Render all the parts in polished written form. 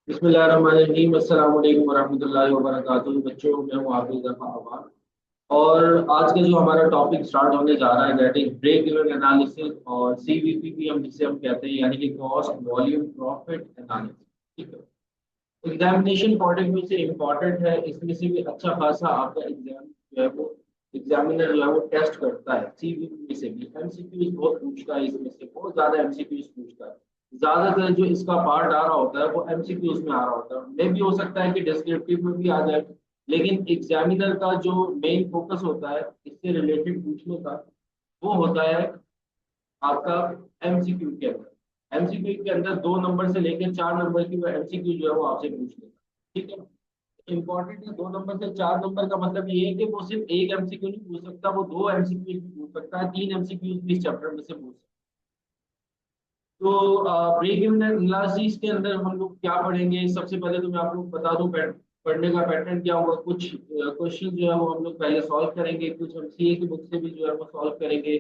बिस्मिल्लाहिर्रहमानिर्रहीम अस्सलाम वालेकुम वरहमतुल्लाहि वबरकातुहू। बच्चों, मैं हूँ हाफिज ज़फ़र अहमद। और आज का जो हमारा टॉपिक स्टार्ट होने जा रहा है that is break even analysis और सीवीपी हम जिसे हम कहते हैं, यानी कि कॉस्ट वॉल्यूम प्रॉफिट एनालिसिस। ठीक है। एग्जामिनेशन पॉइंट ऑफ व्यू से इम्पोर्टेंट है, इसमें से भी अच्छा खासा आपका एग्जाम जो है वो एग्जामिनर जो है वो टेस्ट करता है। सीवीपी में से भी एमसीक्यूज बहुत पूछता है, इसमें से बहुत ज्यादा एमसीक्यूज पूछता है। ज्यादातर जो इसका पार्ट आ रहा होता है वो एमसीक्यूज में आ रहा होता है, मे भी हो सकता है कि डिस्क्रिप्टिव में भी आ जाए, लेकिन एग्जामिनर का जो मेन फोकस होता है इससे रिलेटेड पूछने का, वो होता है आपका एमसीक्यू के अंदर। एमसीक्यू के अंदर 2 नंबर से लेकर 4 नंबर की वो एमसीक्यू जो है वो आपसे पूछ लेगा। ठीक है। इंपॉर्टेंट है, 2 नंबर से 4 नंबर का मतलब ये है कि वो सिर्फ एक एमसीक्यू नहीं पूछ सकता, वो 2 एमसीक्यू भी पूछ सकता है, 3 एमसीक्यू भी इस चैप्टर में से पूछ सकता है। तो ब्रेक इवन एनालिसिस के अंदर हम लोग क्या पढ़ेंगे, सबसे पहले तो मैं आप लोग बता दूं पढ़ने का पैटर्न क्या होगा। कुछ क्वेश्चन जो है वो हम लोग पहले सॉल्व करेंगे, कुछ हम सीए की बुक से भी जो है वो सॉल्व करेंगे,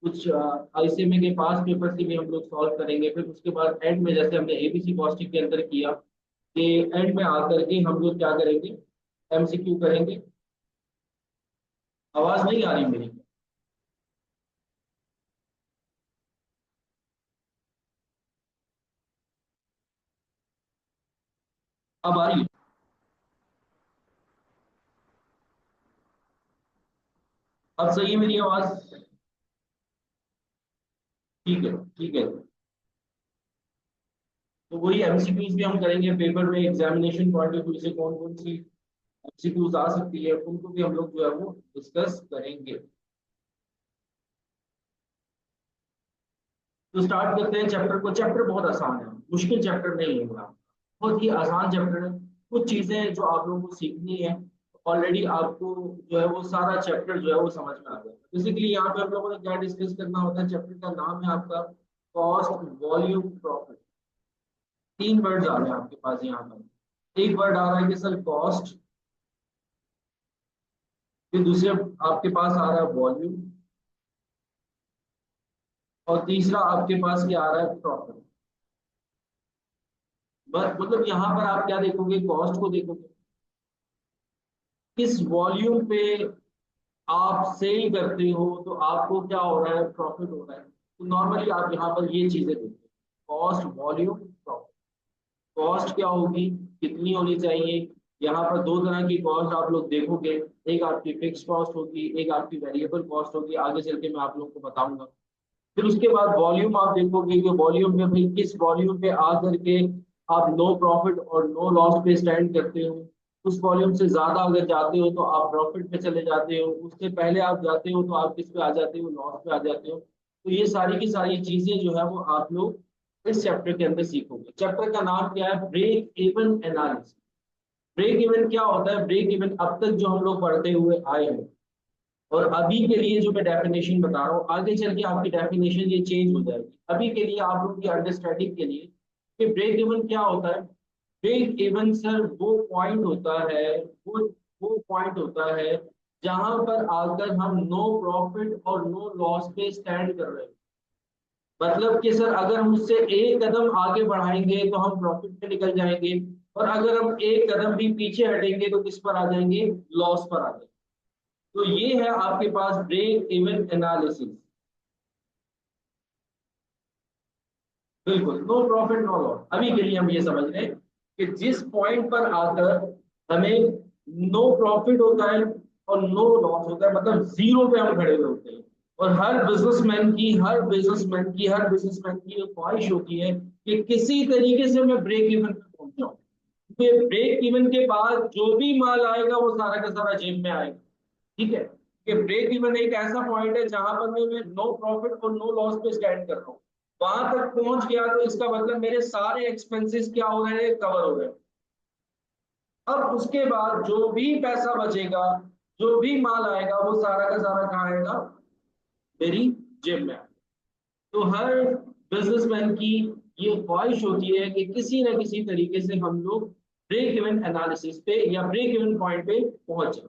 कुछ आईसीएमए के पास पेपर से भी हम लोग सॉल्व करेंगे। फिर उसके बाद एंड में, जैसे हमने एबीसी कॉस्टिंग के अंदर किया, कि एंड में आकर के हम लोग क्या करेंगे, एमसीक्यू करेंगे। आवाज नहीं आ रही मेरी? अब आ रही है? अब सही है मेरी आवाज? ठीक है, ठीक है। तो वही एमसीक्यूज भी हम करेंगे पेपर में, एग्जामिनेशन पॉइंट ऑफ व्यू से कौन कौन सी एमसीक्यूज आ सकती है उनको भी हम लोग जो है वो डिस्कस करेंगे। तो स्टार्ट करते हैं चैप्टर को। चैप्टर बहुत आसान है, मुश्किल चैप्टर नहीं है पूरा, बहुत ही आसान चैप्टर है। कुछ चीजें जो आप लोगों को सीखनी है, ऑलरेडी आपको जो है वो सारा चैप्टर जो है वो समझ में आ गया। बेसिकली यहाँ पे हम लोगों ने क्या डिस्कस करना होता है, चैप्टर का नाम है आपका कॉस्ट वॉल्यूम प्रॉफिट। 3 वर्ड्स आ रहे हैं आपके पास यहाँ पर। एक वर्ड आ रहा है कि सर कॉस्ट, फिर दूसरे आपके पास आ रहा है वॉल्यूम, और तीसरा आपके पास क्या आ रहा है, प्रॉफिट। बस मतलब यहाँ पर आप क्या देखोगे, कॉस्ट को देखोगे, किस वॉल्यूम पे आप सेल करते हो तो आपको क्या हो रहा है, प्रॉफिट हो रहा है। तो नॉर्मली आप यहाँ पर ये चीजें देखते हो, कॉस्ट वॉल्यूम प्रॉफिट। कॉस्ट क्या होगी, कितनी होनी चाहिए। यहाँ पर 2 तरह की कॉस्ट आप लोग देखोगे, एक आपकी फिक्स कॉस्ट होगी, एक आपकी वेरिएबल कॉस्ट होगी, आगे चल के मैं आप लोगों को बताऊंगा। फिर उसके बाद वॉल्यूम आप देखोगे कि वॉल्यूम में भाई किस वॉल्यूम पे आकर के आप नो प्रॉफिट और नो लॉस पे स्टैंड करते हो। उस वॉल्यूम से ज्यादा अगर जाते हो तो आप प्रॉफिट पे चले जाते हो, उससे पहले आप जाते हो तो आप किस पे आ जाते हो, लॉस पे आ जाते हो। तो ये सारी की सारी चीजें जो है वो आप लोग इस चैप्टर के अंदर सीखोगे। चैप्टर का नाम क्या है, break even analysis. Break even क्या होता है, ब्रेक इवन अब तक जो हम लोग पढ़ते हुए आए हैं, और अभी के लिए जो मैं डेफिनेशन बता रहा हूँ, आगे चल के आपकी डेफिनेशन ये चेंज हो जाएगी। अभी के लिए आप लोग की अंडरस्टैंडिंग के लिए कि ब्रेक इवन क्या होता है। ब्रेक इवन सर वो पॉइंट होता है, वो पॉइंट होता है जहां पर आकर हम नो प्रॉफिट और नो लॉस पे स्टैंड कर रहे हैं। मतलब कि सर अगर हम उससे एक कदम आगे बढ़ाएंगे तो हम प्रॉफिट पे निकल जाएंगे, और अगर हम एक कदम भी पीछे हटेंगे तो किस पर आ जाएंगे, लॉस पर आ जाएंगे। तो ये है आपके पास ब्रेक इवन एनालिसिस। बिल्कुल, नो प्रॉफिट नो लॉस। अभी के लिए हम ये समझ रहे हैं कि जिस पॉइंट पर आकर हमें नो प्रॉफिट होता है और नो लॉस होता है, मतलब जीरो पे हम खड़े हुए होते हैं। और हर बिजनेसमैन की ये ख्वाहिश होती है कि किसी तरीके से मैं ब्रेक इवन पे पहुंच जाऊं। क्योंकि ब्रेक इवन के बाद जो भी माल आएगा वो सारा का सारा जेब में आएगा। ठीक है, कि ब्रेक इवन एक ऐसा पॉइंट है जहां पर मैं नो प्रॉफिट और नो लॉस पे स्टैंड कर रहा हूँ। वहां तक पहुंच गया तो इसका मतलब मेरे सारे एक्सपेंसेस क्या हो रहे हैं, कवर हो रहे हैं। अब उसके बाद जो भी पैसा बचेगा, जो भी माल आएगा, वो सारा का सारा कहाँ आएगा, मेरी जेब में। तो हर बिजनेसमैन की ये ख्वाहिश होती है कि किसी न किसी तरीके से हम लोग ब्रेक इवन एनालिसिस पे या ब्रेक इवन पॉइंट पे पहुंच जाए।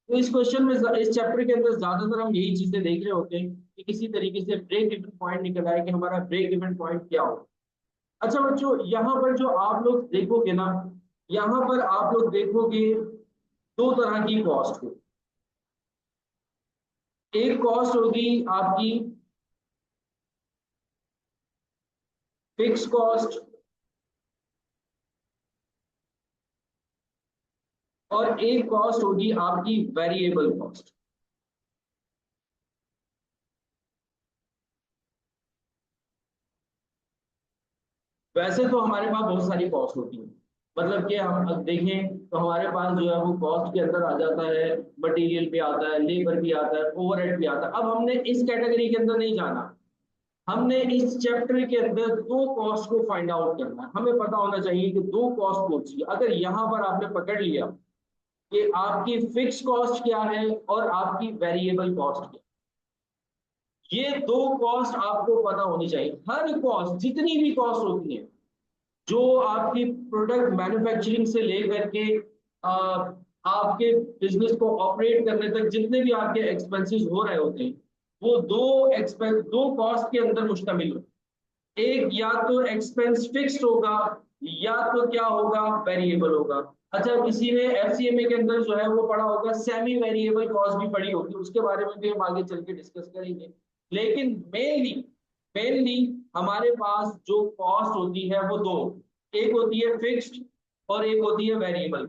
तो इस क्वेश्चन में, इस चैप्टर के अंदर ज्यादातर हम यही चीजें देख रहे होते हैं कि किसी तरीके से ब्रेक इवन पॉइंट निकल आए कि हमारा ब्रेक इवन पॉइंट क्या हो। अच्छा बच्चों, यहाँ पर जो आप लोग देखोगे ना, यहाँ पर आप लोग देखोगे दो तरह की कॉस्ट हो। एक कॉस्ट होगी आपकी फिक्स कॉस्ट, और एक कॉस्ट होगी आपकी वेरिएबल कॉस्ट। वैसे तो हमारे पास बहुत सारी कॉस्ट होती है, मतलब कि हम अब देखें तो हमारे पास जो है वो कॉस्ट के अंदर आ जाता है, मटेरियल भी आता है, लेबर भी आता है, ओवरहेड भी आता है। अब हमने इस कैटेगरी के अंदर नहीं जाना, हमने इस चैप्टर के अंदर दो कॉस्ट को फाइंड आउट करना है। हमें पता होना चाहिए कि दो कॉस्ट कौन सी है। अगर यहाँ पर आपने पकड़ लिया कि आपकी फिक्स कॉस्ट क्या है और आपकी वेरिएबल कॉस्ट क्या है, ये दो कॉस्ट आपको पता होनी चाहिए। हर कॉस्ट, जितनी भी कॉस्ट होती है, जो आपकी प्रोडक्ट मैन्युफैक्चरिंग से लेकर के आपके बिजनेस को ऑपरेट करने तक जितने भी आपके एक्सपेंसेस हो रहे होते हैं, वो दो कॉस्ट के अंदर मुश्तमिल होते हैं। एक या तो एक्सपेंस फिक्स्ड होगा, या तो क्या होगा, वेरिएबल होगा। अच्छा, किसी ने एफसीएमए के अंदर जो है वो पढ़ा होगा, सेमी वेरिएबल कॉस्ट भी पढ़ी होगी, उसके बारे में भी हम आगे चल के डिस्कस करेंगे। लेकिन मेनली मेनली हमारे पास जो कॉस्ट होती है वो दो, एक होती है फिक्स्ड और एक होती है वेरिएबल।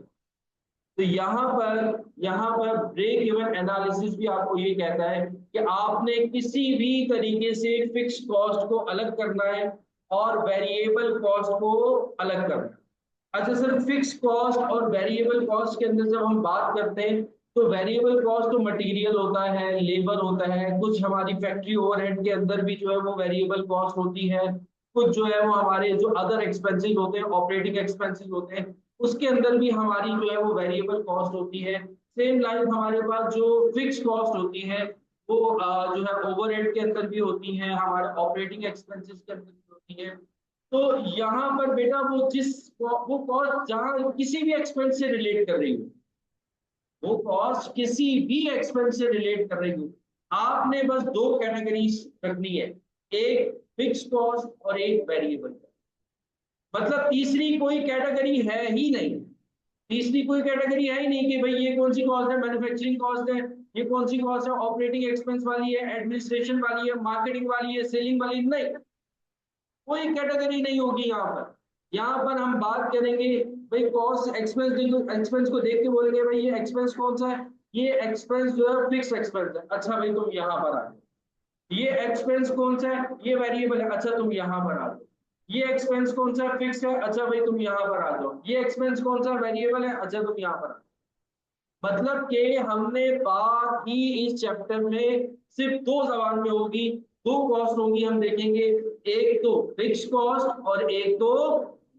तो यहाँ पर ब्रेक इवन एनालिसिस भी आपको ये कहता है कि आपने किसी भी तरीके से फिक्स कॉस्ट को अलग करना है और वेरिएबल कॉस्ट को अलग करना है। अच्छा सर, फिक्स कॉस्ट और वेरिएबल कॉस्ट के अंदर जब हम बात करते हैं, तो वेरिएबल कॉस्ट तो मटेरियल होता है, लेबर होता है, कुछ हमारी फैक्ट्री ओवरहेड के अंदर भी जो है वो वेरिएबल कॉस्ट होती है, कुछ जो है वो हमारे जो अदर एक्सपेंसेस होते हैं, ऑपरेटिंग एक्सपेंसेस होते हैं, उसके अंदर भी हमारी जो है वो वेरिएबल कॉस्ट होती है। सेम लाइक हमारे पास जो फिक्स कॉस्ट होती है वो जो है ओवरहेड के अंदर भी होती है, हमारे ऑपरेटिंग एक्सपेंसेस के अंदर भी होती है। तो यहाँ पर बेटा वो कॉस्ट जहां किसी भी एक्सपेंस से रिलेट कर रही हो, वो कॉस्ट किसी भी एक्सपेंस से रिलेट कर रही हो, आपने बस दो कैटेगरीज रखनी है, एक फिक्स कॉस्ट और एक वेरिएबल। मतलब तीसरी कोई कैटेगरी है ही नहीं, तीसरी कोई कैटेगरी है ही नहीं कि भाई ये कौन सी कॉस्ट है, मैन्युफैक्चरिंग कॉस्ट है, ये कौन सी कॉस्ट है, ऑपरेटिंग एक्सपेंस वाली है, एडमिनिस्ट्रेशन वाली है, मार्केटिंग वाली है, सेलिंग वाली, नहीं, कोई कैटेगरी नहीं होगी यहाँ पर। यहाँ पर हम बात करेंगे भाई कॉस्ट एक्सपेंस, एक्सपेंस को देख के बोलेंगे भाई ये एक्सपेंस कौन सा है, ये एक्सपेंस जो है फिक्स एक्सपेंस है, अच्छा भाई तुम यहाँ पर आ जाओ। ये एक्सपेंस कौन सा है, ये वेरिएबल है, अच्छा तुम यहाँ पर आ जाओ। ये एक्सपेंस कौन सा फिक्स है, अच्छा भाई तुम यहाँ पर आ जाओ। ये एक्सपेंस कौन सा वेरिएबल है, अच्छा तुम यहाँ पर आ जाओ। मतलब कि हमने बात ही इस चैप्टर में सिर्फ दो जबान में होगी, दो कॉस्ट होगी हम देखेंगे, एक तो फिक्स कॉस्ट और एक तो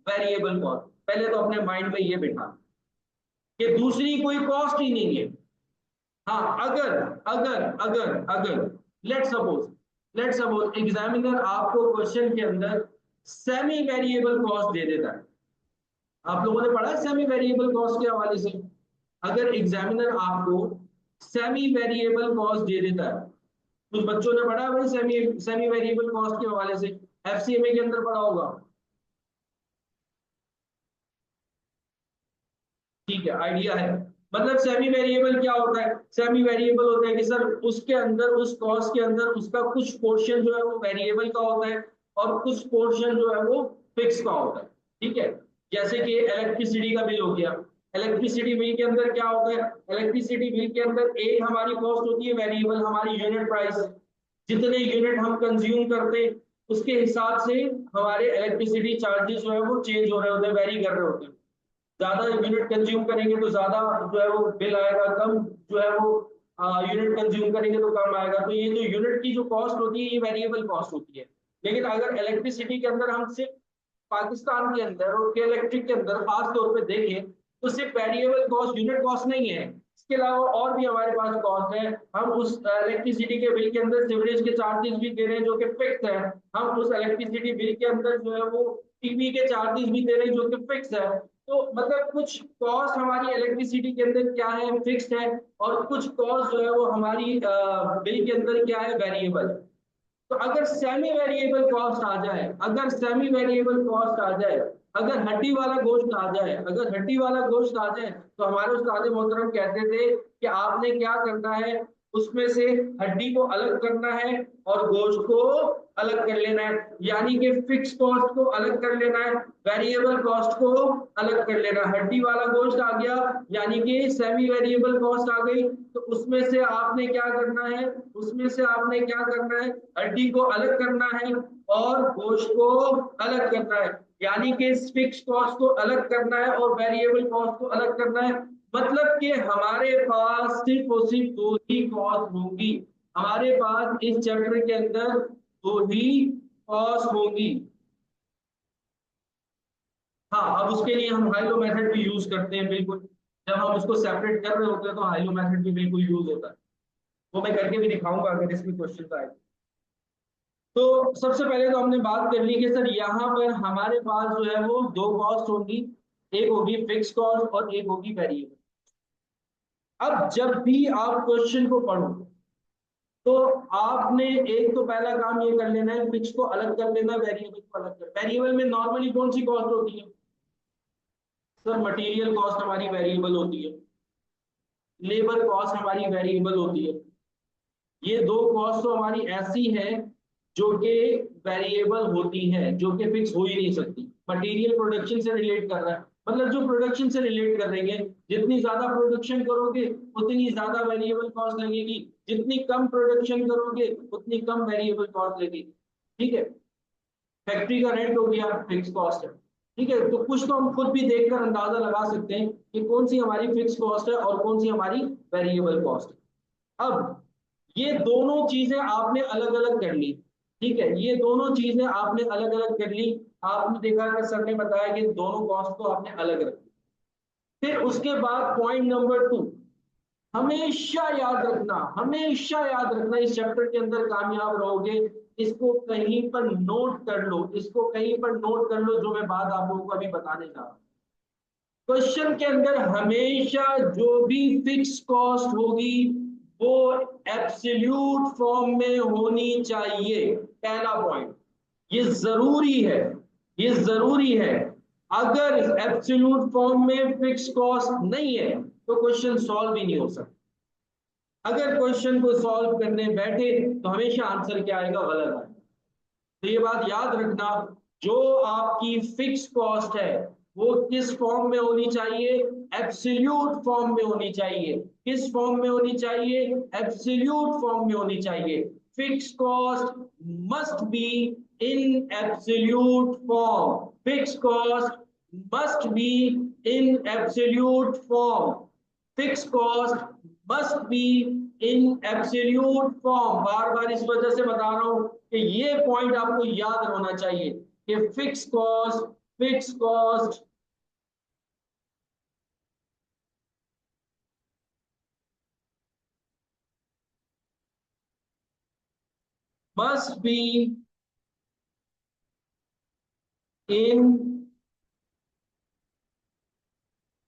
वेरिएबल कॉस्ट। पहले तो अपने माइंड में ये बिठा कि दूसरी कोई कॉस्ट ही नहीं है। हाँ, अगर अगर अगर अगर लेट सपोज एग्जामिनर आपको क्वेश्चन के अंदर सेमी वेरिएबल कॉस्ट दे देता है, आप लोगों ने पढ़ा है सेमी वेरिएबल कॉस्ट के हवाले से। अगर एग्जामिनर आपको सेमी वेरिएबल कॉस्ट दे देता है, कुछ बच्चों ने पढ़ा है भाई सेमी सेमी वेरिएबल कॉस्ट के हवाले से, एफसीएमए के अंदर पढ़ा होगा, ठीक है, आइडिया है। मतलब सेमी वेरिएबल क्या होता है, सेमी वेरिएबल होता है कि सर उसके अंदर, उस कॉस्ट के अंदर उसका कुछ पोर्शन जो है वो वेरिएबल का होता है और कुछ पोर्शन जो है वो फिक्स का होता है, ठीक है। जैसे कि इलेक्ट्रिसिटी का बिल हो गया, इलेक्ट्रिसिटी बिल के अंदर क्या होता है, इलेक्ट्रिसिटी बिल के अंदर एक हमारी कॉस्ट होती है वेरिएबल, हमारी यूनिट प्राइस, जितने यूनिट हम कंज्यूम करते हैं उसके हिसाब से हमारे इलेक्ट्रिसिटी चार्जेस जो है वो चेंज हो रहे होते हैं, वेरी कर रहे होते हैं। ज्यादा यूनिट कंज्यूम करेंगे तो ज्यादा जो है वो बिल आएगा, कम जो है वो यूनिट कंज्यूम करेंगे तो कम आएगा। तो ये जो यूनिट की जो कॉस्ट होती है ये वेरिएबल कॉस्ट होती है। लेकिन अगर इलेक्ट्रिसिटी के अंदर हम सिर्फ पाकिस्तान के अंदर और इलेक्ट्रिक के अंदर खास तौर पे देखें, तो सिर्फ वेरिएबल कॉस्ट यूनिट कॉस्ट नहीं है, इसके अलावा और भी हमारे पास कॉस्ट है। हम उस इलेक्ट्रिसिटी के बिल के अंदर सिवरेज के चार्जेस भी दे रहे हैं जो कि फिक्स है, हम उस इलेक्ट्रिसिटी बिल के अंदर जो है वो टीवी के चार्जेस भी दे रहे हैं जो कि फिक्स है। तो मतलब कुछ कॉस्ट हमारी इलेक्ट्रिसिटी के अंदर क्या है, फिक्स्ड है, और कुछ कॉस्ट जो है वो हमारी बिल के अंदर क्या है, वेरिएबल है। तो अगर सेमी वेरिएबल कॉस्ट आ जाए, अगर सेमी वेरिएबल कॉस्ट आ जाए, अगर हड्डी वाला गोश्त आ जाए, अगर हड्डी वाला गोश्त आ जाए, तो हमारे उस्ताद मोहतरम कहते थे कि आपने क्या करना है, उसमें से हड्डी को अलग करना है और गोश्त को अलग कर लेना है। यानी कि फिक्स कॉस्ट को अलग कर लेना है, वेरिएबल कॉस्ट को अलग कर लेना है। हड्डी वाला गोश्त आ गया यानी कि सेमी वेरिएबल कॉस्ट आ गई, तो उसमें से आपने क्या करना है, उसमें से आपने क्या करना है, हड्डी को अलग करना है और गोश्त को अलग करना है। यानी कि फिक्स कॉस्ट को अलग करना है और वेरिएबल कॉस्ट को अलग करना है। मतलब कि हमारे पास सिर्फ और सिर्फ दो ही कॉस्ट होंगी, हमारे पास इस चैप्टर के अंदर दो ही कॉस्ट होंगी। हाँ, अब उसके लिए हम हाइलो मेथड भी यूज करते हैं, बिल्कुल जब हम उसको सेपरेट कर रहे होते हैं तो हाइलो मेथड भी बिल्कुल यूज होता है। वो मैं करके भी दिखाऊंगा अगर इसमें क्वेश्चन आए। तो सबसे पहले तो हमने बात कर ली कि सर यहाँ पर हमारे पास जो है वो दो कॉस्ट होंगी, एक होगी फिक्स कॉस्ट और एक होगी वेरिएबल। अब जब भी आप क्वेश्चन को पढ़ो तो आपने एक तो पहला काम ये कर लेना है, फिक्स को अलग कर लेना, वेरिएबल को अलग कर। वेरिएबल में नॉर्मली कौन सी कॉस्ट होती है सर? मटेरियल कॉस्ट हमारी वेरिएबल होती है, लेबर कॉस्ट हमारी वेरिएबल होती है। ये दो कॉस्ट तो हमारी ऐसी है जो कि वेरिएबल होती है, जो कि फिक्स हो ही नहीं सकती। मटेरियल प्रोडक्शन से रिलेट कर रहा है, मतलब जो प्रोडक्शन से रिलेट कर रही है, जितनी ज्यादा प्रोडक्शन करोगे उतनी ज्यादा वेरिएबल कॉस्ट लगेगी, जितनी कम प्रोडक्शन करोगे उतनी कम वेरिएबल कॉस्ट लगेगी। ठीक है, फैक्ट्री का रेंट हो गया, फिक्स कॉस्ट है। ठीक है, तो कुछ तो हम खुद भी देखकर अंदाजा लगा सकते हैं कि कौन सी हमारी फिक्स कॉस्ट है और कौन सी हमारी वेरिएबल कॉस्ट है। अब ये दोनों चीजें आपने अलग अलग कर ली। ठीक है, ये दोनों चीजें आपने अलग अलग कर ली। आपने देखा कि सर ने बताया कि दोनों कॉस्ट को आपने अलग रखी। फिर उसके बाद पॉइंट नंबर 2, हमेशा याद रखना, हमेशा याद रखना, इस चैप्टर के अंदर कामयाब रहोगे। इसको कहीं पर नोट कर लो, इसको कहीं पर नोट कर लो, जो मैं बात आप लोगों को अभी बताने जा रहा हूं। क्वेश्चन के अंदर हमेशा जो भी फिक्स कॉस्ट होगी वो एब्सोल्यूट फॉर्म में होनी चाहिए। पहला पॉइंट, ये जरूरी है, ये जरूरी है। अगर एब्सोल्यूट फॉर्म में फिक्स कॉस्ट नहीं है तो क्वेश्चन सॉल्व ही नहीं हो सकता। अगर क्वेश्चन को सॉल्व करने बैठे तो हमेशा आंसर क्या आएगा? गलत आएगा। तो ये बात याद रखना, जो आपकी फिक्स कॉस्ट है वो किस फॉर्म में होनी चाहिए? एब्सोल्यूट फॉर्म में होनी चाहिए। किस फॉर्म में होनी चाहिए? एब्सोल्यूट फॉर्म में होनी चाहिए। Fix cost must be in absolute form, fix cost must be in absolute form, fix cost must be in absolute form. बार बार इस वजह से बता रहा हूं कि ये पॉइंट आपको याद होना चाहिए कि fix cost, fix cost must be in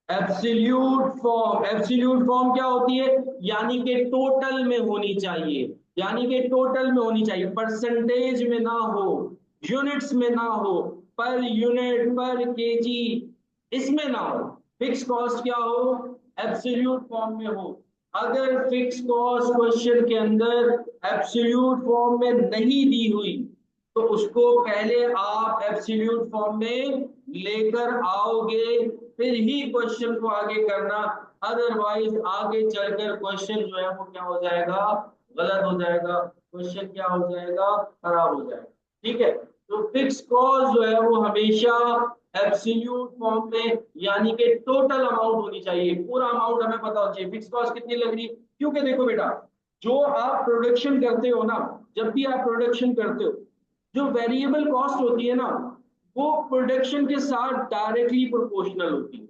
absolute form. Absolute form क्या होती है? यानी कि टोटल में होनी चाहिए, यानी कि टोटल में होनी चाहिए, परसेंटेज में ना हो, यूनिट्स में ना हो, पर यूनिट पर केजी इसमें ना हो। फिक्स कॉस्ट क्या हो? एब्सोल्यूट फॉर्म में हो। अगर फिक्स कॉस्ट क्वेश्चन के अंदर एब्सोल्यूट फॉर्म में नहीं दी हुई तो उसको पहले आप एब्सोल्यूट फॉर्म में लेकर आओगे, फिर ही क्वेश्चन को आगे करना। अदरवाइज आगे चलकर क्वेश्चन जो है वो क्या हो जाएगा? गलत हो जाएगा, क्वेश्चन क्या हो जाएगा? खराब हो जाएगा। ठीक है, तो फिक्स कॉस्ट जो है वो हमेशा एब्सोल्यूट फॉर्म में, यानी कि टोटल अमाउंट होनी चाहिए, पूरा अमाउंट हमें पता होना चाहिए फिक्स कॉस्ट कितनी लग रही है। क्योंकि देखो बेटा, जो आप प्रोडक्शन करते हो ना, जब भी आप प्रोडक्शन करते हो, जो वेरिएबल कॉस्ट होती है ना, वो प्रोडक्शन के साथ डायरेक्टली प्रोपोर्शनल होती है।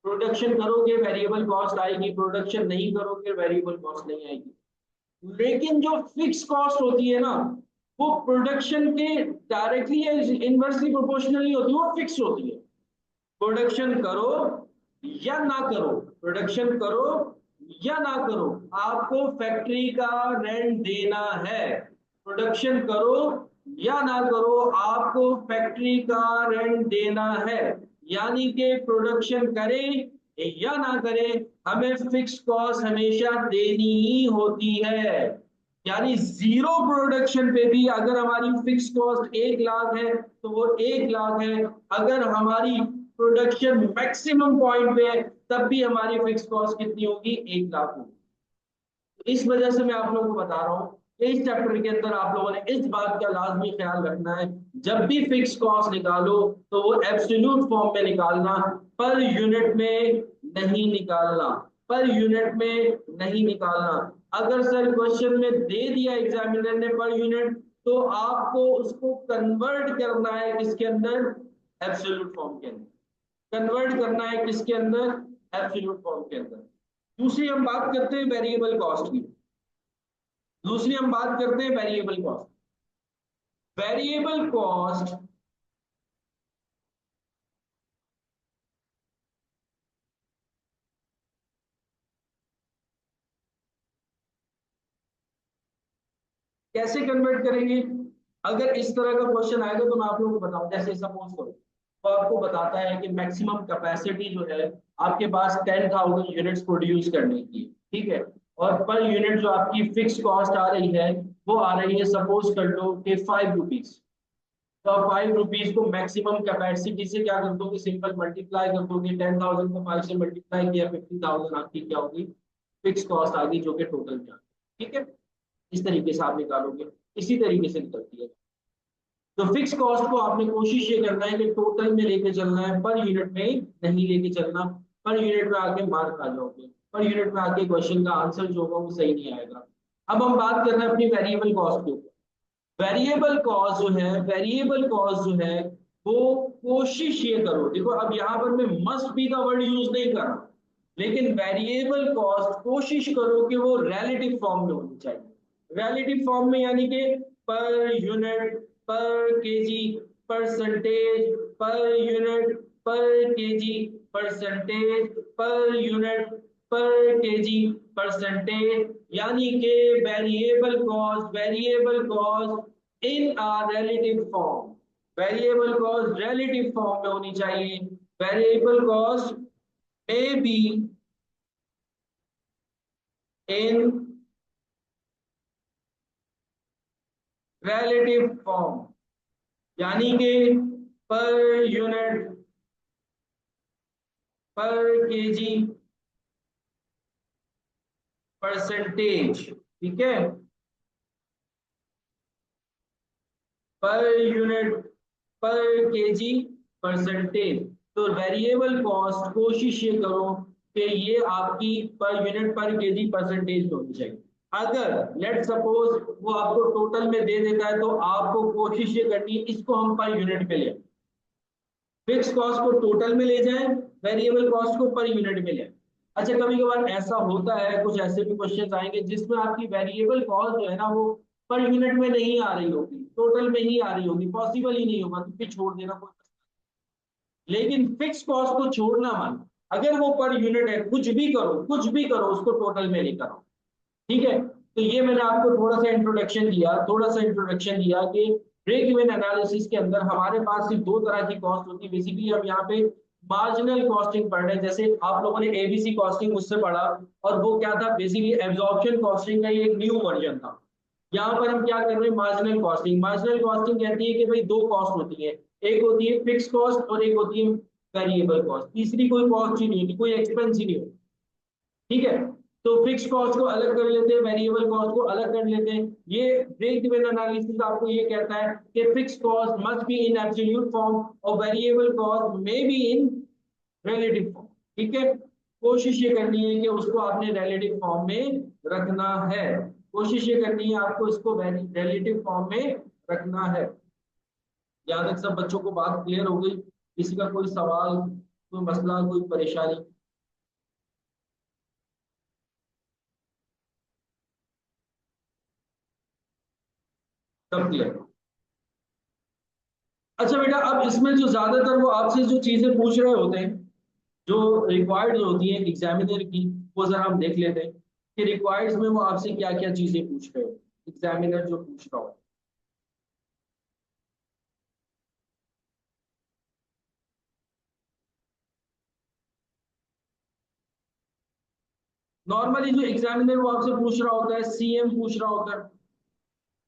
प्रोडक्शन करोगे वेरिएबल कॉस्ट आएगी, प्रोडक्शन नहीं करोगे वेरिएबल कॉस्ट नहीं आएगी। लेकिन जो फिक्स कॉस्ट होती है ना, वो प्रोडक्शन के डायरेक्टली या इनवर्सली प्रोपोर्शनल नहीं होती, वो फिक्स होती है। प्रोडक्शन करो या ना करो, प्रोडक्शन करो या ना करो, आपको फैक्ट्री का रेंट देना है। प्रोडक्शन करो या ना करो, आपको फैक्ट्री का रेंट देना है। यानी कि प्रोडक्शन करें या ना करें, हमें फिक्स कॉस्ट हमेशा देनी ही होती है। यानी जीरो प्रोडक्शन पे भी अगर हमारी फिक्स कॉस्ट 1 लाख है तो वो 1 लाख है। अगर हमारी प्रोडक्शन मैक्सिमम पॉइंट पे है तब भी हमारी फिक्स कॉस्ट कितनी होगी, 1 लाख होगी। इस वजह से मैं आप लोगों को बता रहा हूं कि इस चैप्टर के अंदर आप लोगों ने इस बात का लाजमी ख्याल रखना है, जब भी फिक्स कॉस्ट निकालो तो वो एब्सोल्यूट फॉर्म में निकालना, पर यूनिट में नहीं निकालना, पर यूनिट में नहीं निकालना। अगर सर क्वेश्चन में दे दिया एग्जामिनर ने पर यूनिट, तो आपको उसको कन्वर्ट करना है किसके अंदर, एब्सोल्यूट फॉर्म के अंदर। कन्वर्ट करना है किसके अंदर, एब्सोल्यूट फॉर्म के अंदर। दूसरी हम बात करते हैं वेरिएबल कॉस्ट की। दूसरी हम बात करते हैं वेरिएबल कॉस्ट। वेरिएबल कॉस्ट कैसे कन्वर्ट करेंगे? अगर इस तरह का क्वेश्चन आएगा तो मैं आप लोगों को बताऊं, जैसे सपोज करो तो आपको बताता है कि मैक्सिमम कैपेसिटी जो है आपके पास 10,000 यूनिट्स प्रोड्यूस करने की, ठीक है, और पर यूनिट जो आपकी फिक्स कॉस्ट आ रही है वो आ रही है, सपोज कर लो कि 5 रुपीज। तो आप 5 रुपीज को मैक्सिमम कैपेसिटी से क्या कर दोगे, सिंपल मल्टीप्लाई कर दोगे। 10,000 को 5 से मल्टीप्लाई किया, 50,000 आपकी क्या होगी, फिक्स कॉस्ट आ गई, जो कि टोटल में आ गई। ठीक है, इस तरीके से आप निकालोगे, इसी तरीके से निकलती है। तो फिक्स कॉस्ट को आपने कोशिश ये करना है कि टोटल में लेके चलना है, पर यूनिट में नहीं लेके चलना। पर यूनिट में आके मार खा जाओगे, पर यूनिट में आके क्वेश्चन का आंसर जो होगा वो सही नहीं आएगा। अब हम बात कर रहे हैं अपनी वेरिएबल कॉस्ट के ऊपर। वेरिएबल कॉस्ट जो है, वेरिएबल कॉस्ट जो है वो कोशिश ये करो, देखो अब यहाँ पर मैं मस्ट बी का वर्ड यूज नहीं कर रहा, लेकिन वेरिएबल कॉस्ट कोशिश करो कि वो रिलेटिव फॉर्म में होनी चाहिए। रिलेटिव फॉर्म में यानी कि per unit, per KG, percentage, per unit, per KG, percentage, per unit, per KG, percentage. यानी कि variable cost in a relative form, variable cost relative form में होनी चाहिए। Variable cost may be in relative form, यानी कि per unit, per KG, percentage, ठीक है, पर यूनिट, पर केजी, परसेंटेज। तो वेरिएबल कॉस्ट कोशिश ये करो कि ये आपकी पर यूनिट, पर केजी, परसेंटेज में होनी चाहिए। अगर लेट सपोज वो आपको टोटल में दे देता है तो आपको कोशिश ये करनी है इसको हम पर यूनिट पे ले, फिक्स कॉस्ट को टोटल में ले जाएं, वेरिएबल कॉस्ट को पर यूनिट में लें। अच्छा, कभी कभार ऐसा होता है, कुछ ऐसे भी क्वेश्चन आएंगे जिसमें आपकी वेरिएबल कॉस्ट जो है ना वो पर यूनिट में नहीं आ रही होगी, टोटल में ही आ रही होगी, पॉसिबल ही नहीं होगा, तो फिर छोड़ देना कोई। लेकिन फिक्स कॉस्ट को छोड़ना मन, अगर वो पर यूनिट है कुछ भी करो, कुछ भी करो, उसको टोटल में लेकर आओ। ठीक है, तो ये मैंने आपको थोड़ा सा इंट्रोडक्शन दिया, थोड़ा सा इंट्रोडक्शन दिया कि ब्रेक इवन एनालिसिस के अंदर हमारे पास सिर्फ 2 तरह की कॉस्ट होती है। बेसिकली हम यहाँ पे मार्जिनल कॉस्टिंग पढ़ रहे हैं, जैसे आप लोगों ने एबीसी कॉस्टिंग मुझसे पढ़ा, और वो क्या था, बेसिकली एब्जॉर्प्शन कॉस्टिंग का ये एक न्यू वर्जन था। यहाँ पर हम क्या कर रहे हैं, मार्जिनल कॉस्टिंग। मार्जिनल कॉस्टिंग कहती है कि भाई 2 कॉस्ट होती है, एक होती है फिक्स कॉस्ट और एक होती है वेरिएबल कॉस्ट, तीसरी कोई कॉस्ट ही नहीं होती, कोई एक्सपेंस ही नहीं होती। ठीक है, तो फिक्स कॉस्ट को अलग कर लेते हैं, वेरिएबल कॉस्ट को अलग कर लेते हैं। ये ब्रेक इवन एनालिसिस आपको ये कहता है कि fix cost must be in absolute form और variable cost may be in relative form. ठीक है, कोशिश ये करनी है कि उसको आपने रिलेटिव फॉर्म में रखना है, कोशिश ये करनी है आपको इसको रिलेटिव फॉर्म में रखना है। यहाँ तक सब बच्चों को बात क्लियर हो गई? किसी का कोई सवाल, कोई मसला, कोई परेशानी? सब क्लियर? अच्छा बेटा, अब इसमें जो ज्यादातर वो आपसे जो चीजें पूछ रहे होते हैं, जो रिक्वायर्ड होती है एग्जामिनर की, वो जरा हम देख लेते हैं कि रिक्वायर्ड में वो आपसे क्या क्या चीजें पूछ रहे हो, एग्जामिनर जो पूछ रहा हो। नॉर्मली जो एग्जामिनर वो आपसे पूछ रहा होता है सीएम पूछ रहा होता है,